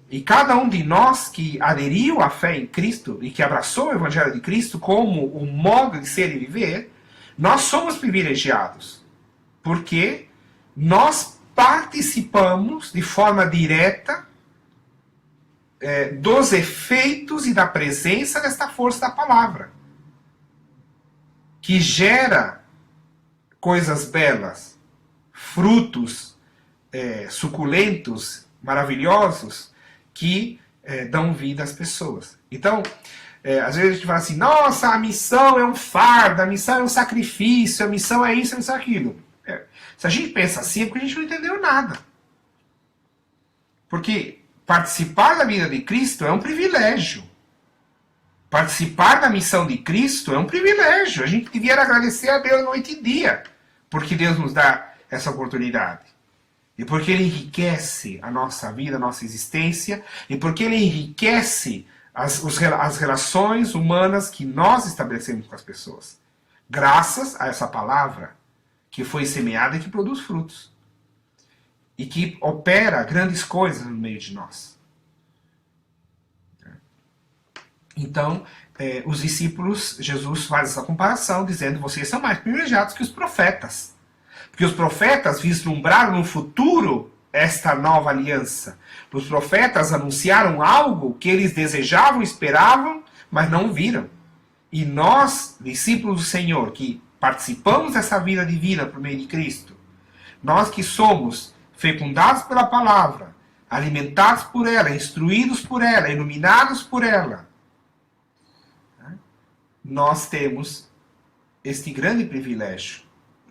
e cada um de nós que aderiu à fé em Cristo e que abraçou o Evangelho de Cristo como um modo de ser e viver, nós somos privilegiados. Porque nós participamos de forma direta dos efeitos e da presença desta força da palavra, que gera coisas belas, frutos suculentos, maravilhosos, que dão vida às pessoas. Então, às vezes a gente fala assim, nossa, a missão é um fardo, a missão é um sacrifício, a missão é isso, a missão é aquilo. Se a gente pensa assim, é porque a gente não entendeu nada. Porque participar da vida de Cristo é um privilégio. Participar da missão de Cristo é um privilégio. A gente devia agradecer a Deus noite e dia, porque Deus nos dá essa oportunidade. e porque ele enriquece a nossa vida, a nossa existência, e porque ele enriquece as relações humanas que nós estabelecemos com as pessoas. Graças a essa palavra que foi semeada e que produz frutos. E que opera grandes coisas no meio de nós. Então, os discípulos, Jesus faz essa comparação, dizendo: vocês são mais privilegiados que os profetas. Porque os profetas vislumbraram no futuro esta nova aliança. Os profetas anunciaram algo que eles desejavam, esperavam, mas não viram. E nós, discípulos do Senhor, que participamos dessa vida divina por meio de Cristo, nós que somos fecundados pela palavra, alimentados por ela, instruídos por ela, iluminados por ela, nós temos este grande privilégio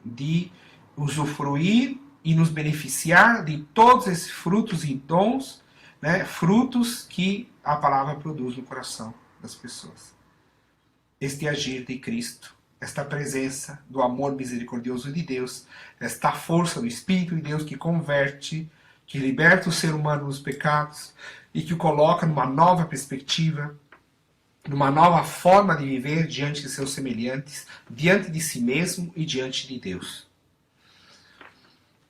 de usufruir e nos beneficiar de todos esses frutos e dons, né, frutos que a palavra produz no coração das pessoas. Este agir de Cristo, esta presença do amor misericordioso de Deus, esta força do Espírito de Deus que converte, que liberta o ser humano dos pecados e que o coloca numa nova perspectiva, numa nova forma de viver diante de seus semelhantes, diante de si mesmo e diante de Deus.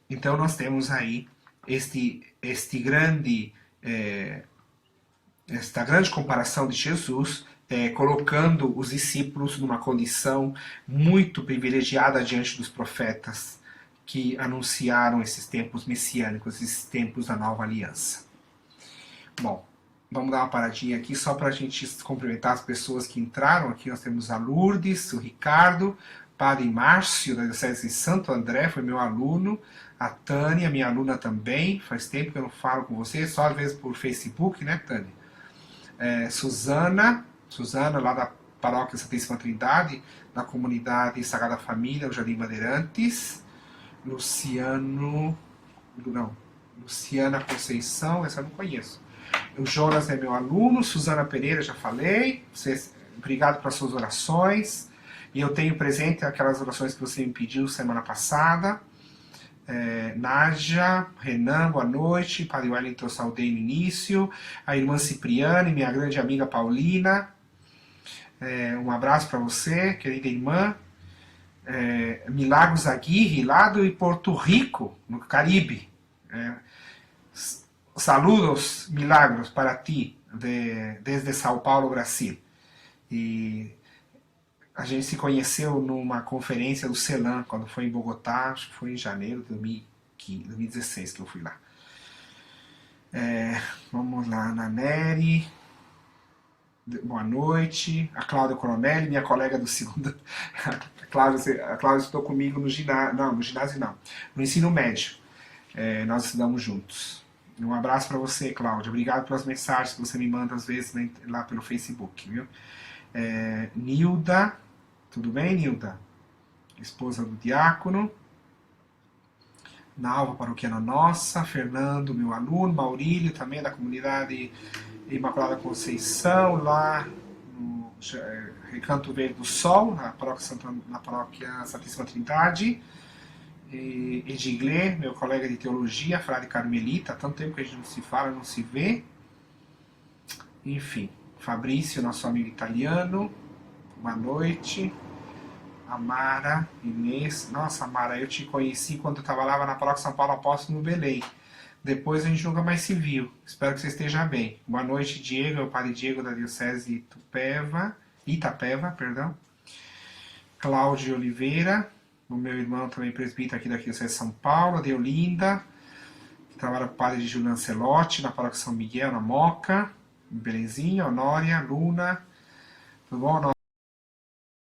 Então nós temos aí esta grande comparação de Jesus, colocando os discípulos numa condição muito privilegiada diante dos profetas que anunciaram esses tempos messiânicos, esses tempos da nova aliança. Bom, vamos dar uma paradinha aqui só para a gente cumprimentar as pessoas que entraram. Aqui nós temos a Lourdes, o Ricardo, Padre Márcio, da Diocese de Santo André, foi meu aluno. A Tânia, minha aluna também. Faz tempo que eu não falo com você, só às vezes por Facebook, né, Tânia? Suzana, lá da Paróquia Santíssima Trindade, da comunidade Sagrada Família, o Jardim Bandeirantes. Luciana Conceição, essa eu não conheço. O Jonas é meu aluno, Suzana Pereira, já falei. Obrigado pelas suas orações. E eu tenho presente aquelas orações que você me pediu semana passada. Nádia, Renan, boa noite. Padre Wellington, saudei no início. A irmã Cipriane, minha grande amiga Paulina. Um abraço para você, querida irmã. Milagros Aguirre, lá do Porto Rico, no Caribe. Saludos, Milagros, para ti, desde São Paulo, Brasil. E a gente se conheceu numa conferência do CELAM, quando foi em Bogotá, acho que foi em janeiro de 2016 que eu fui lá. Vamos lá, Ana Nery, boa noite. A Cláudia Coronelli, minha colega do segundo. A Cláudia estudou comigo no ginásio não, no ensino médio. Nós estudamos juntos. Um abraço para você, Cláudia. Obrigado pelas mensagens que você me manda às vezes lá pelo Facebook, viu? Nilda, tudo bem, Nilda? Esposa do diácono. Nalva, paroquiana nossa. Fernando, meu aluno. Maurílio, também da comunidade Imaculada Conceição, lá no Recanto Verde do Sol, na paróquia Santíssima Trindade. Ediglé, meu colega de teologia, frade carmelita, há tanto tempo que a gente não se fala, não se vê. Enfim, Fabrício, nosso amigo italiano, boa noite. Amara, Inês, nossa Amara, eu te conheci quando eu estava lá na paróquia São Paulo Apóstolo no Belém. Depois a gente nunca mais se viu. Espero que você esteja bem. Boa noite, Diego, é o padre Diego da Diocese Itapeva, perdão. Cláudio Oliveira, o meu irmão também presbítero aqui da Diocese de São Paulo. Deolinda, que trabalha com o padre Júlio Ancelotti, na paróquia São Miguel, na Moca. Belenzinho, Honória, Luna. Tudo bom, Honória?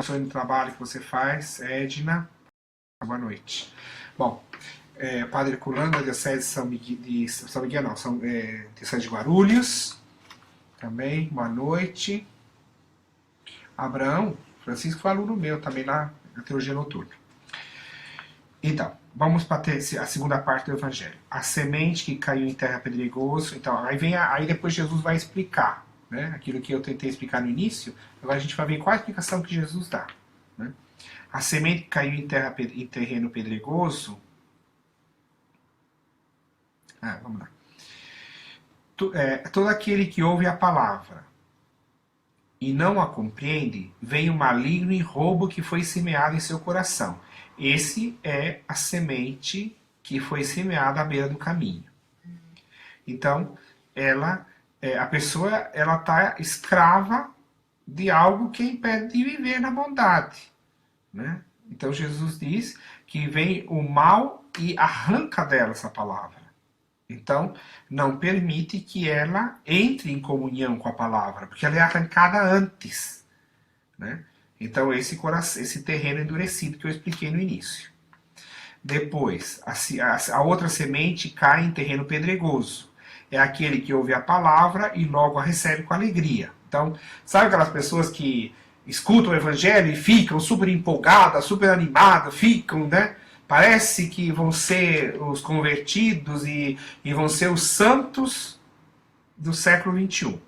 No trabalho que você faz, Edna. Boa noite. Bom, Padre Herculano, da Diocese de São Miguel, não, Diocese de Guarulhos, também, boa noite. Abraão, Francisco foi aluno meu, também lá na Teologia Noturna. Então, vamos para a segunda parte do Evangelho. A semente que caiu em terra pedregosa. Então, aí depois Jesus vai explicar, né, aquilo que eu tentei explicar no início. Agora a gente vai ver qual a explicação que Jesus dá, né? A semente que caiu em terreno pedregoso Vamos lá. Todo aquele que ouve a palavra e não a compreende, vem o maligno e rouba o que foi semeado em seu coração. Esse é a semente que foi semeada à beira do caminho. Então, a pessoa está escrava de algo que impede de viver na bondade, né? Então Jesus diz que vem o mal e arranca dela essa palavra. Então, não permite que ela entre em comunhão com a palavra, porque ela é arrancada antes, né? Então, esse terreno endurecido que eu expliquei no início. Depois, a outra semente cai em terreno pedregoso. É aquele que ouve a palavra e logo a recebe com alegria. Então, sabe aquelas pessoas que escutam o evangelho e ficam super empolgadas, super animadas, ficam, né? Parece que vão ser os convertidos e vão ser os santos do século XXI.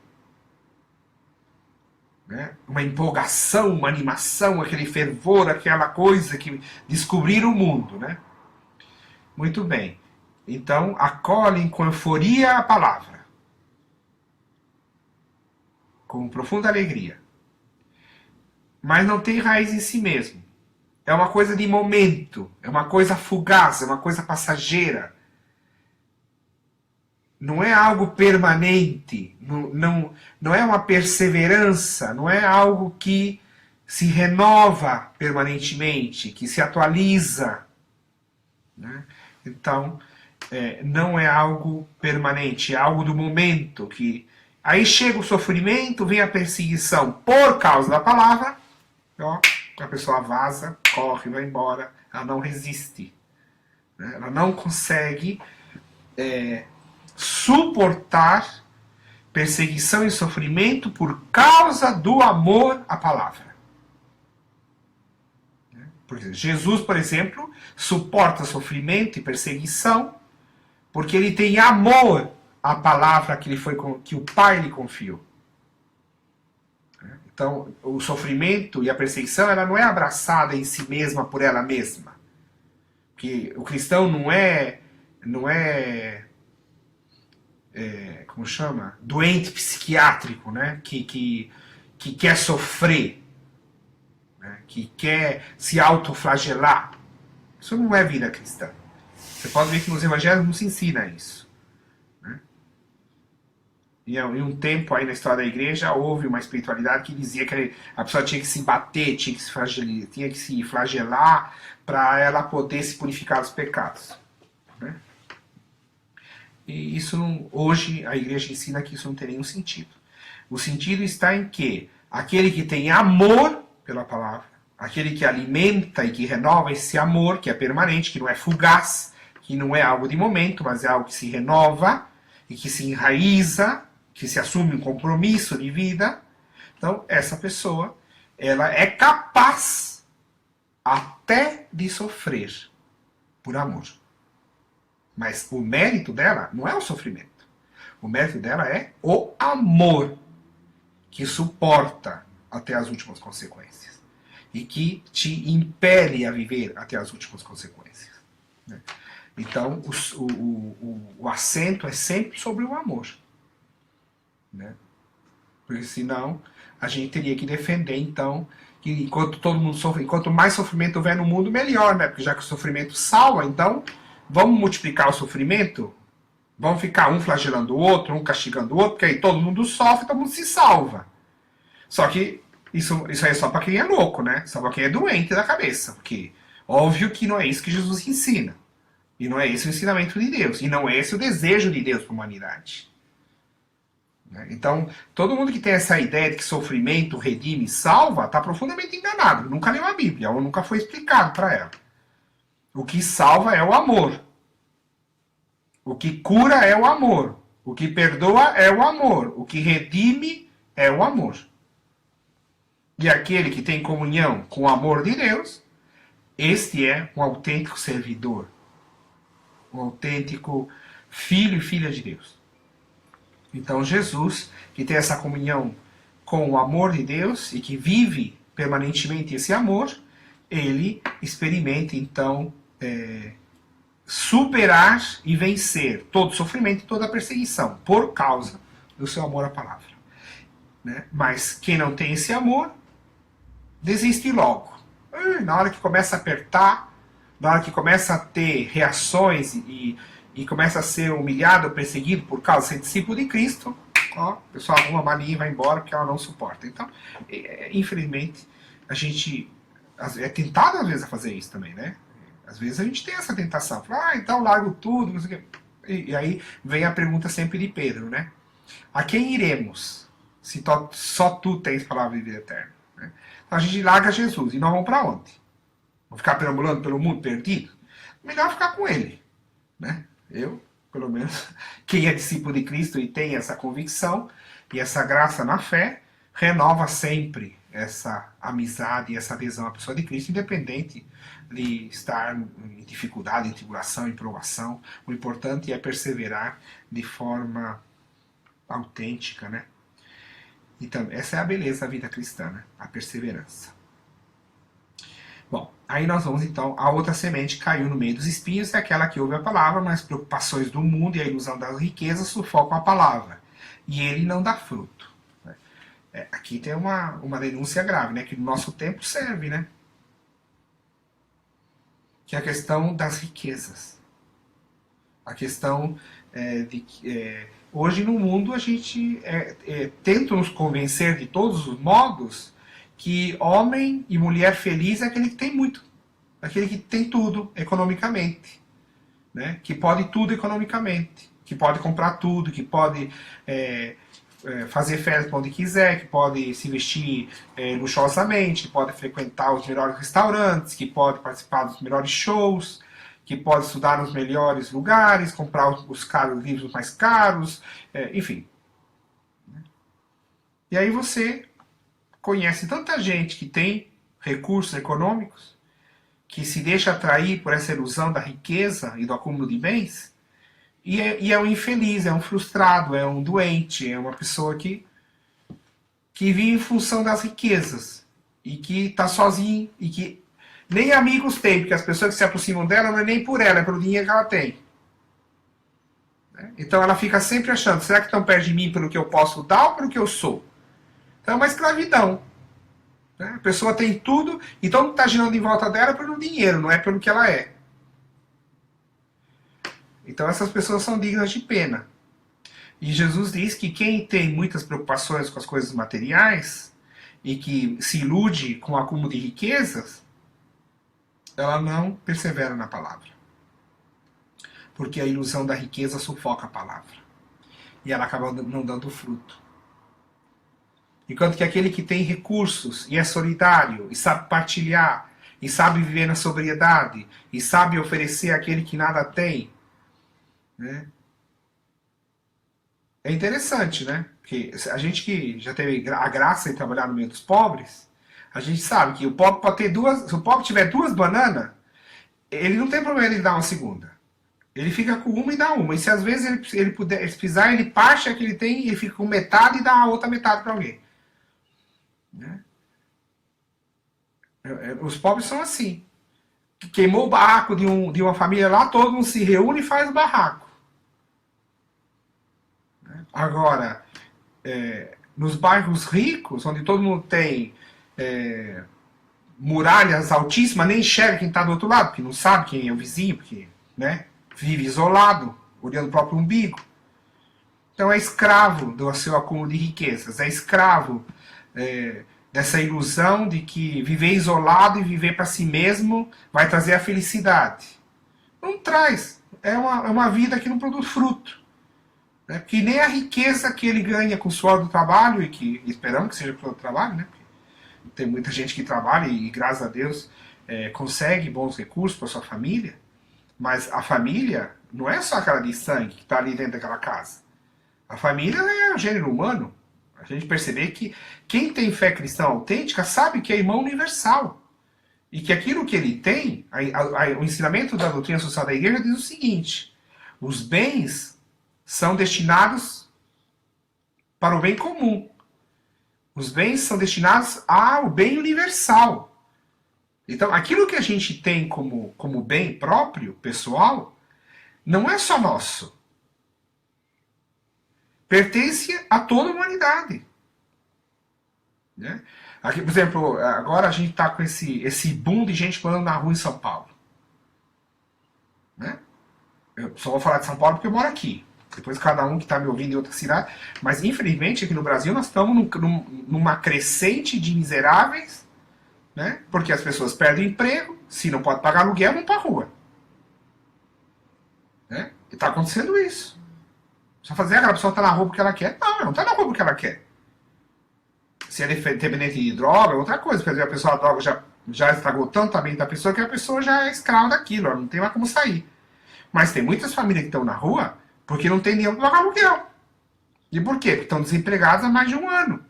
Né? Uma empolgação, uma animação, aquele fervor, aquela coisa que descobriram o mundo. Né? Muito bem. Então, acolhem com euforia a palavra. Com profunda alegria. Mas não tem raiz em si mesmo. É uma coisa de momento, é uma coisa fugaz, é uma coisa passageira. Não é algo permanente, não é uma perseverança, não é algo que se renova permanentemente, que se atualiza. Né? Então, não é algo permanente, é algo do momento. Aí chega o sofrimento, vem a perseguição por causa da palavra, ó, a pessoa vaza, corre, vai embora, ela não resiste. Né? Ela não consegue suportar perseguição e sofrimento por causa do amor à palavra. Porque Jesus, por exemplo, suporta sofrimento e perseguição porque ele tem amor à palavra que o Pai lhe confiou. Então, o sofrimento e a perseguição, ela não é abraçada em si mesma por ela mesma. Porque o cristão não é como chama? Doente psiquiátrico, né? Que quer sofrer, né? Que quer se autoflagelar. Isso não é vida cristã. Você pode ver que nos evangelhos não se ensina isso. Em um tempo aí na história da igreja houve uma espiritualidade que dizia que a pessoa tinha que se bater, tinha que se flagelar para ela poder se purificar dos pecados. Né? E isso hoje a igreja ensina que isso não tem nenhum sentido. O sentido está em que aquele que tem amor pela palavra, aquele que alimenta e que renova esse amor, que é permanente, que não é fugaz, que não é algo de momento, mas é algo que se renova e que se enraiza, que se assume um compromisso de vida. Então, essa pessoa, ela é capaz até de sofrer por amor. Mas o mérito dela não é o sofrimento. O mérito dela é o amor que suporta até as últimas consequências. E que te impele a viver até as últimas consequências. Então, o acento é sempre sobre o amor. Né? Porque senão a gente teria que defender então que enquanto todo mundo sofre, enquanto mais sofrimento houver no mundo, melhor, né? Porque já que o sofrimento salva, então vamos multiplicar o sofrimento, vamos ficar um flagelando o outro, um castigando o outro, porque aí todo mundo sofre, todo mundo se salva. Só que isso aí é só para quem é louco, né? Só para quem é doente da cabeça, porque óbvio que não é isso que Jesus ensina. E não é esse o ensinamento de Deus, e não é esse o desejo de Deus para a humanidade. Então, todo mundo que tem essa ideia de que sofrimento redime e salva, está profundamente enganado. Nunca leu a Bíblia, ou nunca foi explicado para ela. O que salva é o amor. O que cura é o amor. O que perdoa é o amor. O que redime é o amor. E aquele que tem comunhão com o amor de Deus, este é um autêntico servidor. Um autêntico filho e filha de Deus. Então Jesus, que tem essa comunhão com o amor de Deus e que vive permanentemente esse amor, ele experimenta então superar e vencer todo sofrimento e toda perseguição, por causa do seu amor à palavra. Né? Mas quem não tem esse amor, desiste logo. Na hora que começa a apertar, na hora que começa a ter reações e começa a ser humilhado, perseguido por causa de ser discípulo de Cristo, ó, o pessoal arruma a malinha e vai embora porque ela não suporta. Então, infelizmente, a gente é tentado às vezes a fazer isso também, né? Às vezes a gente tem essa tentação. Fala, então largo tudo, não sei o quê. E aí vem a pergunta sempre de Pedro, né? A quem iremos se só tu tens palavra de vida eterna? Né? Então a gente larga Jesus e nós vamos para onde? Vamos ficar perambulando pelo mundo perdido? Melhor ficar com ele, né? Eu, pelo menos, quem é discípulo de Cristo e tem essa convicção e essa graça na fé, renova sempre essa amizade e essa adesão à pessoa de Cristo, independente de estar em dificuldade, em tribulação, em provação. O importante é perseverar de forma autêntica, né? Então, essa é a beleza da vida cristã, né? A perseverança. Bom, aí nós vamos então, a outra semente caiu no meio dos espinhos, é aquela que ouve a palavra, mas as preocupações do mundo e a ilusão das riquezas sufocam a palavra, e ele não dá fruto. Aqui tem uma denúncia grave, né? Que no nosso tempo serve, né? Que é a questão das riquezas. A questão de que hoje no mundo a gente tenta nos convencer de todos os modos que homem e mulher feliz é aquele que tem muito, aquele que tem tudo economicamente, né? Que pode tudo economicamente, que pode comprar tudo, que pode fazer festa onde quiser, que pode se vestir luxuosamente, que pode frequentar os melhores restaurantes, que pode participar dos melhores shows, que pode estudar nos melhores lugares, comprar os livros mais caros, enfim. E aí você conhece tanta gente que tem recursos econômicos, que se deixa atrair por essa ilusão da riqueza e do acúmulo de bens, e é um infeliz, é um frustrado, é um doente, é uma pessoa que vive em função das riquezas, e que está sozinho, e que nem amigos tem, porque as pessoas que se aproximam dela não é nem por ela, é pelo dinheiro que ela tem. Então ela fica sempre achando, será que estão perto de mim pelo que eu posso dar ou pelo que eu sou? Então é uma escravidão. A pessoa tem tudo, e todo mundo está girando em volta dela pelo dinheiro, não é pelo que ela é. Então essas pessoas são dignas de pena. E Jesus diz que quem tem muitas preocupações com as coisas materiais e que se ilude com o acúmulo de riquezas, ela não persevera na palavra. Porque a ilusão da riqueza sufoca a palavra. E ela acaba não dando fruto. Enquanto que aquele que tem recursos e é solidário e sabe partilhar e sabe viver na sobriedade e sabe oferecer àquele que nada tem, né? É interessante, né? Porque a gente que já teve a graça de trabalhar no meio dos pobres, a gente sabe que o pobre pode ter se o pobre tiver 2 bananas, ele não tem problema de dar uma segunda. Ele fica com uma e dá uma. E se às vezes ele precisar, ele parte a que ele tem, ele fica com metade e dá a outra metade para alguém. Né? Os pobres são assim. Queimou o barraco de uma família lá, todo mundo se reúne e faz o barraco. Agora, nos bairros ricos, onde todo mundo tem muralhas altíssimas, nem enxerga quem está do outro lado, porque não sabe quem é o vizinho, porque, né, vive isolado, olhando o próprio umbigo. Então é escravo do seu acúmulo de riquezas, é escravo dessa ilusão de que viver isolado e viver para si mesmo vai trazer a felicidade. Não traz. É uma vida que não produz fruto. Que nem a riqueza que ele ganha com o suor do trabalho, e que esperamos que seja com o trabalho, né? Porque tem muita gente que trabalha e graças a Deus consegue bons recursos para sua família, mas a família não é só aquela de sangue que está ali dentro daquela casa. A família é o gênero humano. A gente perceber que quem tem fé cristã autêntica sabe que é irmão universal. E que aquilo que ele tem, o ensinamento da doutrina social da igreja diz o seguinte: os bens são destinados para o bem comum. Os bens são destinados ao bem universal. Então, aquilo que a gente tem como bem próprio, pessoal, não é só nosso. Pertence a toda a humanidade. Né? Aqui, por exemplo, agora a gente está com esse boom de gente morando na rua em São Paulo. Né? Eu só vou falar de São Paulo porque eu moro aqui. Depois cada um que está me ouvindo em outra cidade. Mas infelizmente aqui no Brasil nós estamos numa crescente de miseráveis, né? Porque as pessoas perdem o emprego, se não pode pagar aluguel, vão para a rua. Né? E está acontecendo isso. Só fazer aquela pessoa está na rua porque ela quer. Não, ela não está na rua porque ela quer. Se ela é dependente de droga, é outra coisa. Porque a pessoa, a droga já estragou tanto a mente da pessoa que a pessoa já é escrava daquilo, ela não tem mais como sair. Mas tem muitas famílias que estão na rua porque não tem dinheiro para pagar aluguel. E por quê? Porque estão desempregados há mais de um ano.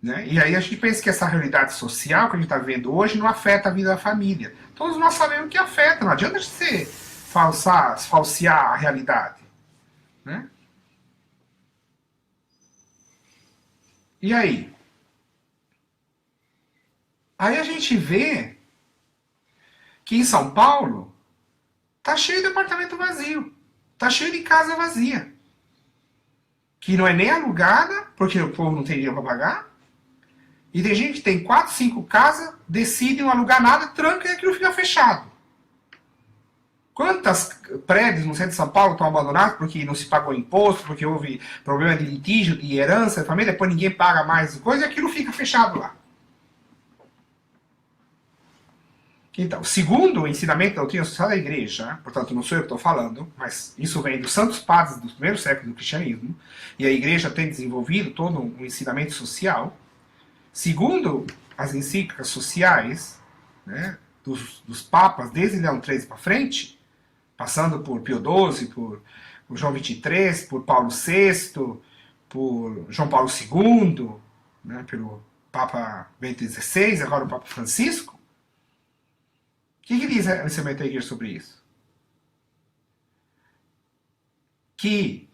Né? E aí a gente pensa que essa realidade social que a gente está vivendo hoje não afeta a vida da família. Todos nós sabemos que afeta, não adianta você falsear a realidade. Né? E aí? Aí a gente vê que em São Paulo tá cheio de apartamento vazio. Tá cheio de casa vazia. Que não é nem alugada, porque o povo não tem dinheiro para pagar. E tem gente que tem 4, 5 casas, decide não alugar nada, tranca e aquilo fica fechado. Quantas prédios no centro de São Paulo estão abandonados porque não se pagou imposto, porque houve problema de litígio, de herança, de família, depois ninguém paga mais coisa e aquilo fica fechado lá. Então, segundo o ensinamento da doutrina social da igreja, portanto não sou eu que estou falando, mas isso vem dos santos padres dos primeiros séculos do cristianismo, e a igreja tem desenvolvido todo um ensinamento social, segundo as encíclicas sociais, né, dos papas, desde Leão XIII para frente, passando por Pio XII, por João XXIII, por Paulo VI, por João Paulo II, né, pelo Papa Bento XVI, agora o Papa Francisco. O que diz o ensinamento da igreja sobre isso? Que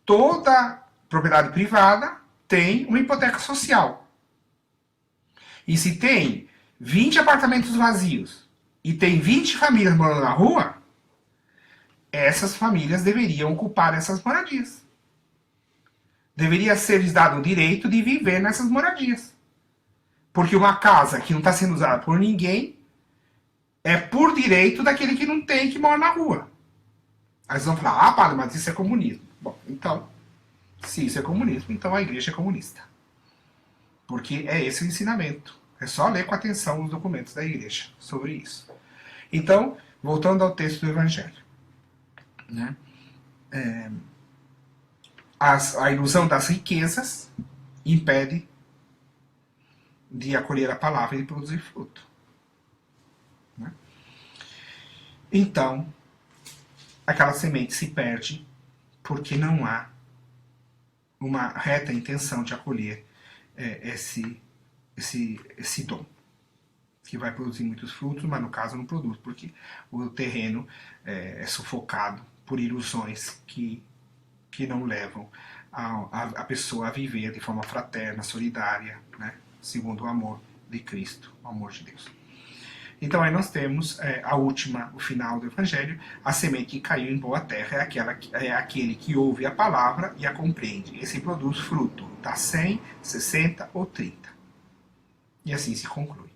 toda propriedade privada tem uma hipoteca social. E se tem 20 apartamentos vazios e tem 20 famílias morando na rua, essas famílias deveriam ocupar essas moradias. Deveria ser-lhes dado o direito de viver nessas moradias. Porque uma casa que não está sendo usada por ninguém é por direito daquele que não tem, que mora na rua. Aí vocês vão falar, ah, padre, mas isso é comunismo. Bom, então, se isso é comunismo, então a igreja é comunista. Porque é esse o ensinamento. É só ler com atenção os documentos da igreja sobre isso. Então, voltando ao texto do Evangelho. Né? A ilusão das riquezas impede de acolher a palavra e de produzir fruto. Né? Então, aquela semente se perde porque não há uma reta intenção de acolher esse dom, que vai produzir muitos frutos, mas no caso não produz, porque o terreno é sufocado por ilusões que não levam a pessoa a viver de forma fraterna, solidária, né, segundo o amor de Cristo, o amor de Deus. Então aí nós temos o final do Evangelho, a semente que caiu em boa terra é aquele que ouve a palavra e a compreende. Esse produz fruto, dá 100, 60 ou 30. E assim se conclui.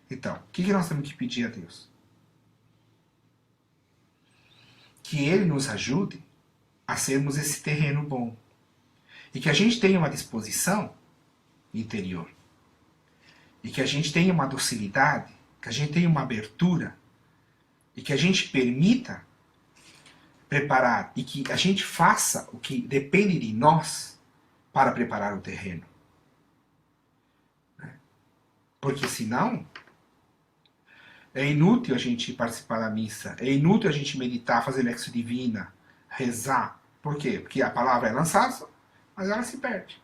Então, o que nós temos que pedir a Deus? Que Ele nos ajude a sermos esse terreno bom. E que a gente tenha uma disposição interior. E que a gente tenha uma docilidade, que a gente tenha uma abertura, e que a gente permita preparar, e que a gente faça o que depende de nós para preparar o terreno. Porque senão, é inútil a gente participar da missa, é inútil a gente meditar, fazer lexo divina, rezar. Por quê? Porque a palavra é lançada, mas ela se perde.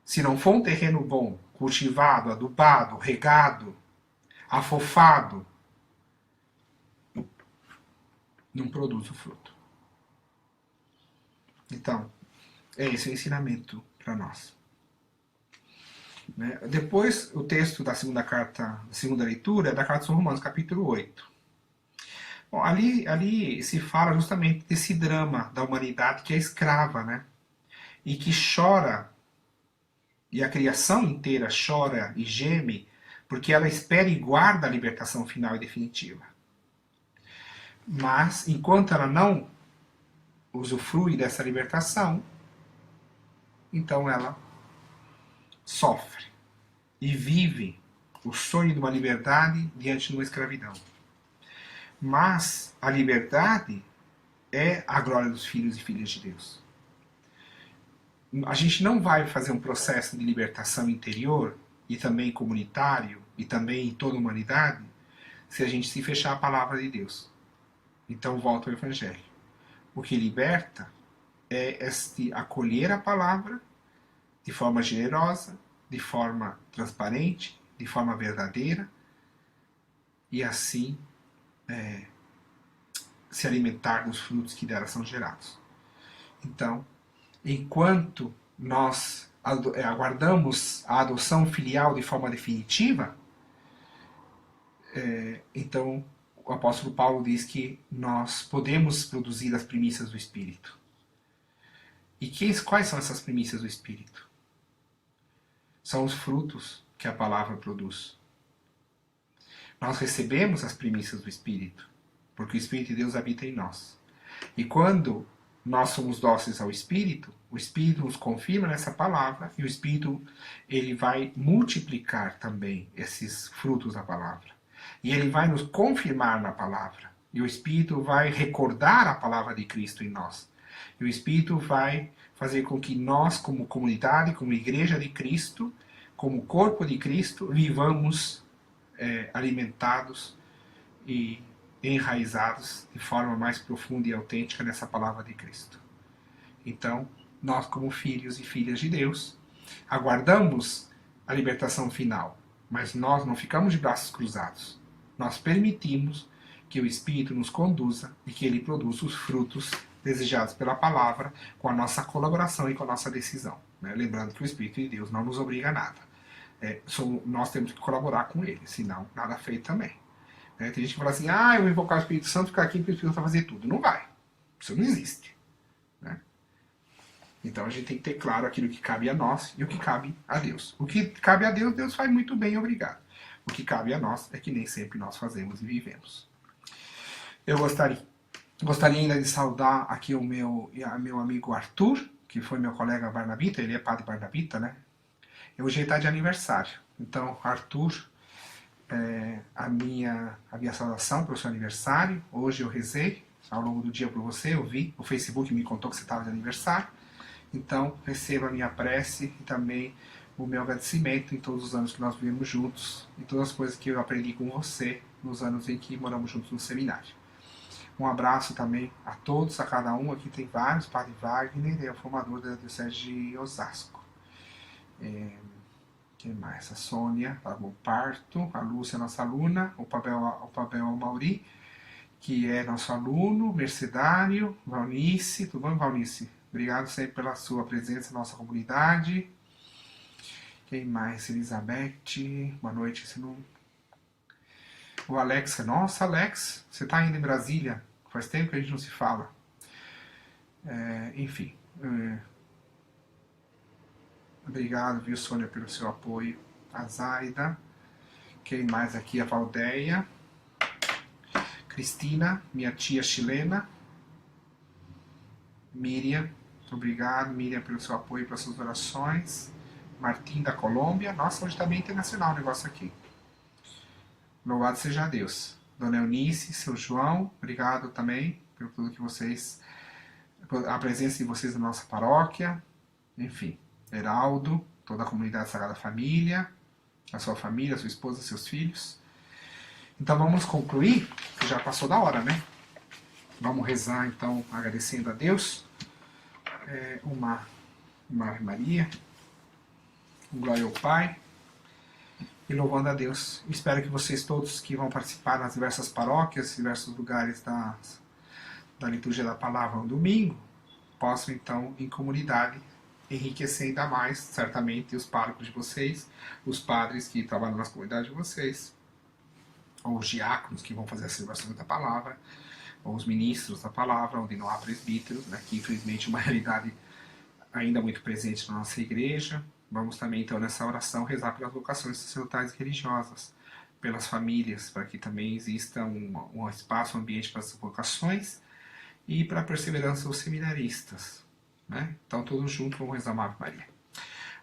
Se não for um terreno bom, cultivado, adubado, regado, afofado, não produz o fruto. Então, é esse o ensinamento para nós. Né? Depois, o texto da segunda leitura é da carta aos Romanos, capítulo 8. Bom, ali se fala justamente desse drama da humanidade que é escrava, né? E que chora, e a criação inteira chora e geme, porque ela espera e guarda a libertação final e definitiva. Mas, enquanto ela não usufrui dessa libertação, então ela sofre e vive o sonho de uma liberdade diante de uma escravidão. Mas a liberdade é a glória dos filhos e filhas de Deus. A gente não vai fazer um processo de libertação interior e também comunitário e também em toda a humanidade se a gente se fechar a palavra de Deus. Então volta ao Evangelho. O que liberta é este acolher a palavra de forma generosa, de forma transparente, de forma verdadeira e assim se alimentar dos frutos que dela são gerados. Então, enquanto nós aguardamos a adoção filial de forma definitiva, então o apóstolo Paulo diz que nós podemos produzir as primícias do Espírito. E quais são essas primícias do Espírito? São os frutos que a palavra produz. Nós recebemos as primícias do Espírito, porque o Espírito de Deus habita em nós. E quando nós somos dóceis ao Espírito, o Espírito nos confirma nessa palavra e o Espírito ele vai multiplicar também esses frutos da palavra. E ele vai nos confirmar na palavra. E o Espírito vai recordar a palavra de Cristo em nós. E o Espírito vai fazer com que nós, como comunidade, como igreja de Cristo, como corpo de Cristo, vivamos alimentados e enraizados de forma mais profunda e autêntica nessa palavra de Cristo. Então, nós como filhos e filhas de Deus, aguardamos a libertação final, mas nós não ficamos de braços cruzados. Nós permitimos que o Espírito nos conduza e que ele produza os frutos desejados pela palavra com a nossa colaboração e com a nossa decisão. Né? Lembrando que o Espírito de Deus não nos obriga a nada. Nós temos que colaborar com ele, senão nada feito também. Tem gente que fala assim, eu vou invocar o Espírito Santo, ficar aqui porque o Espírito Santo vai fazer tudo. Não vai. Isso não existe. Né? Então a gente tem que ter claro aquilo que cabe a nós e o que cabe a Deus. O que cabe a Deus, Deus faz muito bem, obrigado. O que cabe a nós é que nem sempre nós fazemos e vivemos. Eu gostaria ainda de saudar aqui o meu amigo Arthur, que foi meu colega Barnabita, ele é padre Barnabita, né? Hoje ele está de aniversário. Então, Arthur, a minha saudação pelo seu aniversário. Hoje eu rezei ao longo do dia por você, eu vi. O Facebook me contou que você estava de aniversário. Então, receba a minha prece e também o meu agradecimento em todos os anos que nós vivemos juntos e todas as coisas que eu aprendi com você nos anos em que moramos juntos no seminário. Um abraço também a todos, a cada um. Aqui tem vários. Padre Wagner é o formador da Diocese de Osasco. Quem mais? A Sônia, o parto, a Lúcia, nossa aluna, o Pabel Mauri, que é nosso aluno, mercedário, Valnice, tudo bom, Valnice? Obrigado sempre pela sua presença na nossa comunidade. Quem mais? Elizabeth, boa noite. O Alex, nossa, Alex, você está ainda em Brasília? Faz tempo que a gente não se fala. Enfim. Obrigado, viu, Sônia, pelo seu apoio. A Zaida. Quem mais aqui? A Valdeia. Cristina, minha tia chilena. Miriam, muito obrigado, Miriam, pelo seu apoio e pelas suas orações. Martim, da Colômbia. Nossa, hoje está bem internacional o negócio aqui. Louvado seja Deus. Dona Eunice, seu João, obrigado também pelo tudo que vocês... a presença de vocês na nossa paróquia. Enfim. Heraldo, toda a comunidade Sagrada Família, a sua família, a sua esposa, seus filhos. Então vamos concluir, que já passou da hora, né? Vamos rezar então, agradecendo a Deus. Uma Ave Maria, glória ao Pai, e louvando a Deus. Espero que vocês todos que vão participar nas diversas paróquias, diversos lugares da liturgia da palavra no domingo, possam então, em comunidade, enriquecer ainda mais, certamente, os párocos de vocês, os padres que trabalham nas comunidades de vocês, ou os diáconos que vão fazer a celebração da palavra, ou os ministros da palavra, onde não há presbíteros, né, que infelizmente é uma realidade ainda muito presente na nossa igreja. Vamos também, então, nessa oração, rezar pelas vocações sacerdotais e religiosas, pelas famílias, para que também exista um espaço, um ambiente para as vocações e para a perseverança dos seminaristas. Né? Então, todos juntos vamos rezar uma Ave Maria.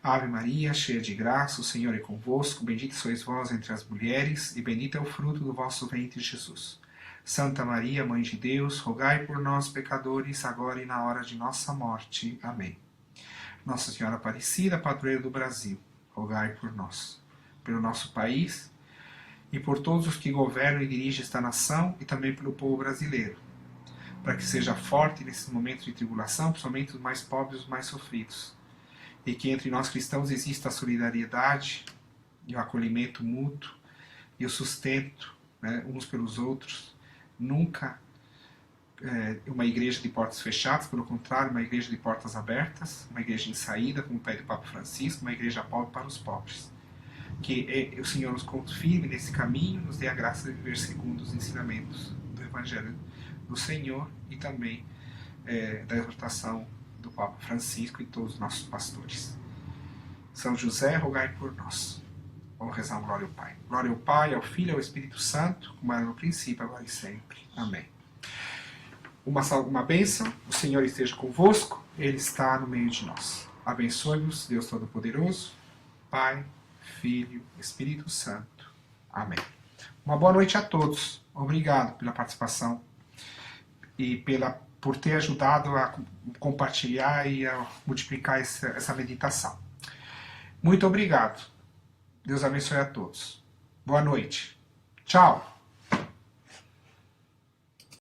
Ave Maria, cheia de graça, o Senhor é convosco, bendita sois vós entre as mulheres, e bendito é o fruto do vosso ventre, Jesus. Santa Maria, Mãe de Deus, rogai por nós, pecadores, agora e na hora de nossa morte. Amém. Nossa Senhora Aparecida, padroeira do Brasil, rogai por nós, pelo nosso país e por todos os que governam e dirigem esta nação e também pelo povo brasileiro, para que seja forte nesses momentos de tribulação, principalmente os mais pobres e os mais sofridos, e que entre nós cristãos exista a solidariedade e o acolhimento mútuo e o sustento, né, uns pelos outros. Nunca uma igreja de portas fechadas, pelo contrário, uma igreja de portas abertas, uma igreja em saída, como pede o Papa Francisco, uma igreja pobre para os pobres. Que o Senhor nos confirme nesse caminho, nos dê a graça de viver segundo os ensinamentos do Evangelho do Senhor e também da exortação do Papa Francisco e todos os nossos pastores. São José, rogai por nós. Vamos rezar uma glória ao Pai. Glória ao Pai, ao Filho e ao Espírito Santo, como era no princípio, agora e sempre. Amém. Uma bênção, o Senhor esteja convosco, Ele está no meio de nós. Abençoe-vos, Deus Todo-Poderoso, Pai, Filho, Espírito Santo. Amém. Uma boa noite a todos. Obrigado pela participação e por ter ajudado a compartilhar e a multiplicar essa meditação. Muito obrigado. Deus abençoe a todos. Boa noite. Tchau.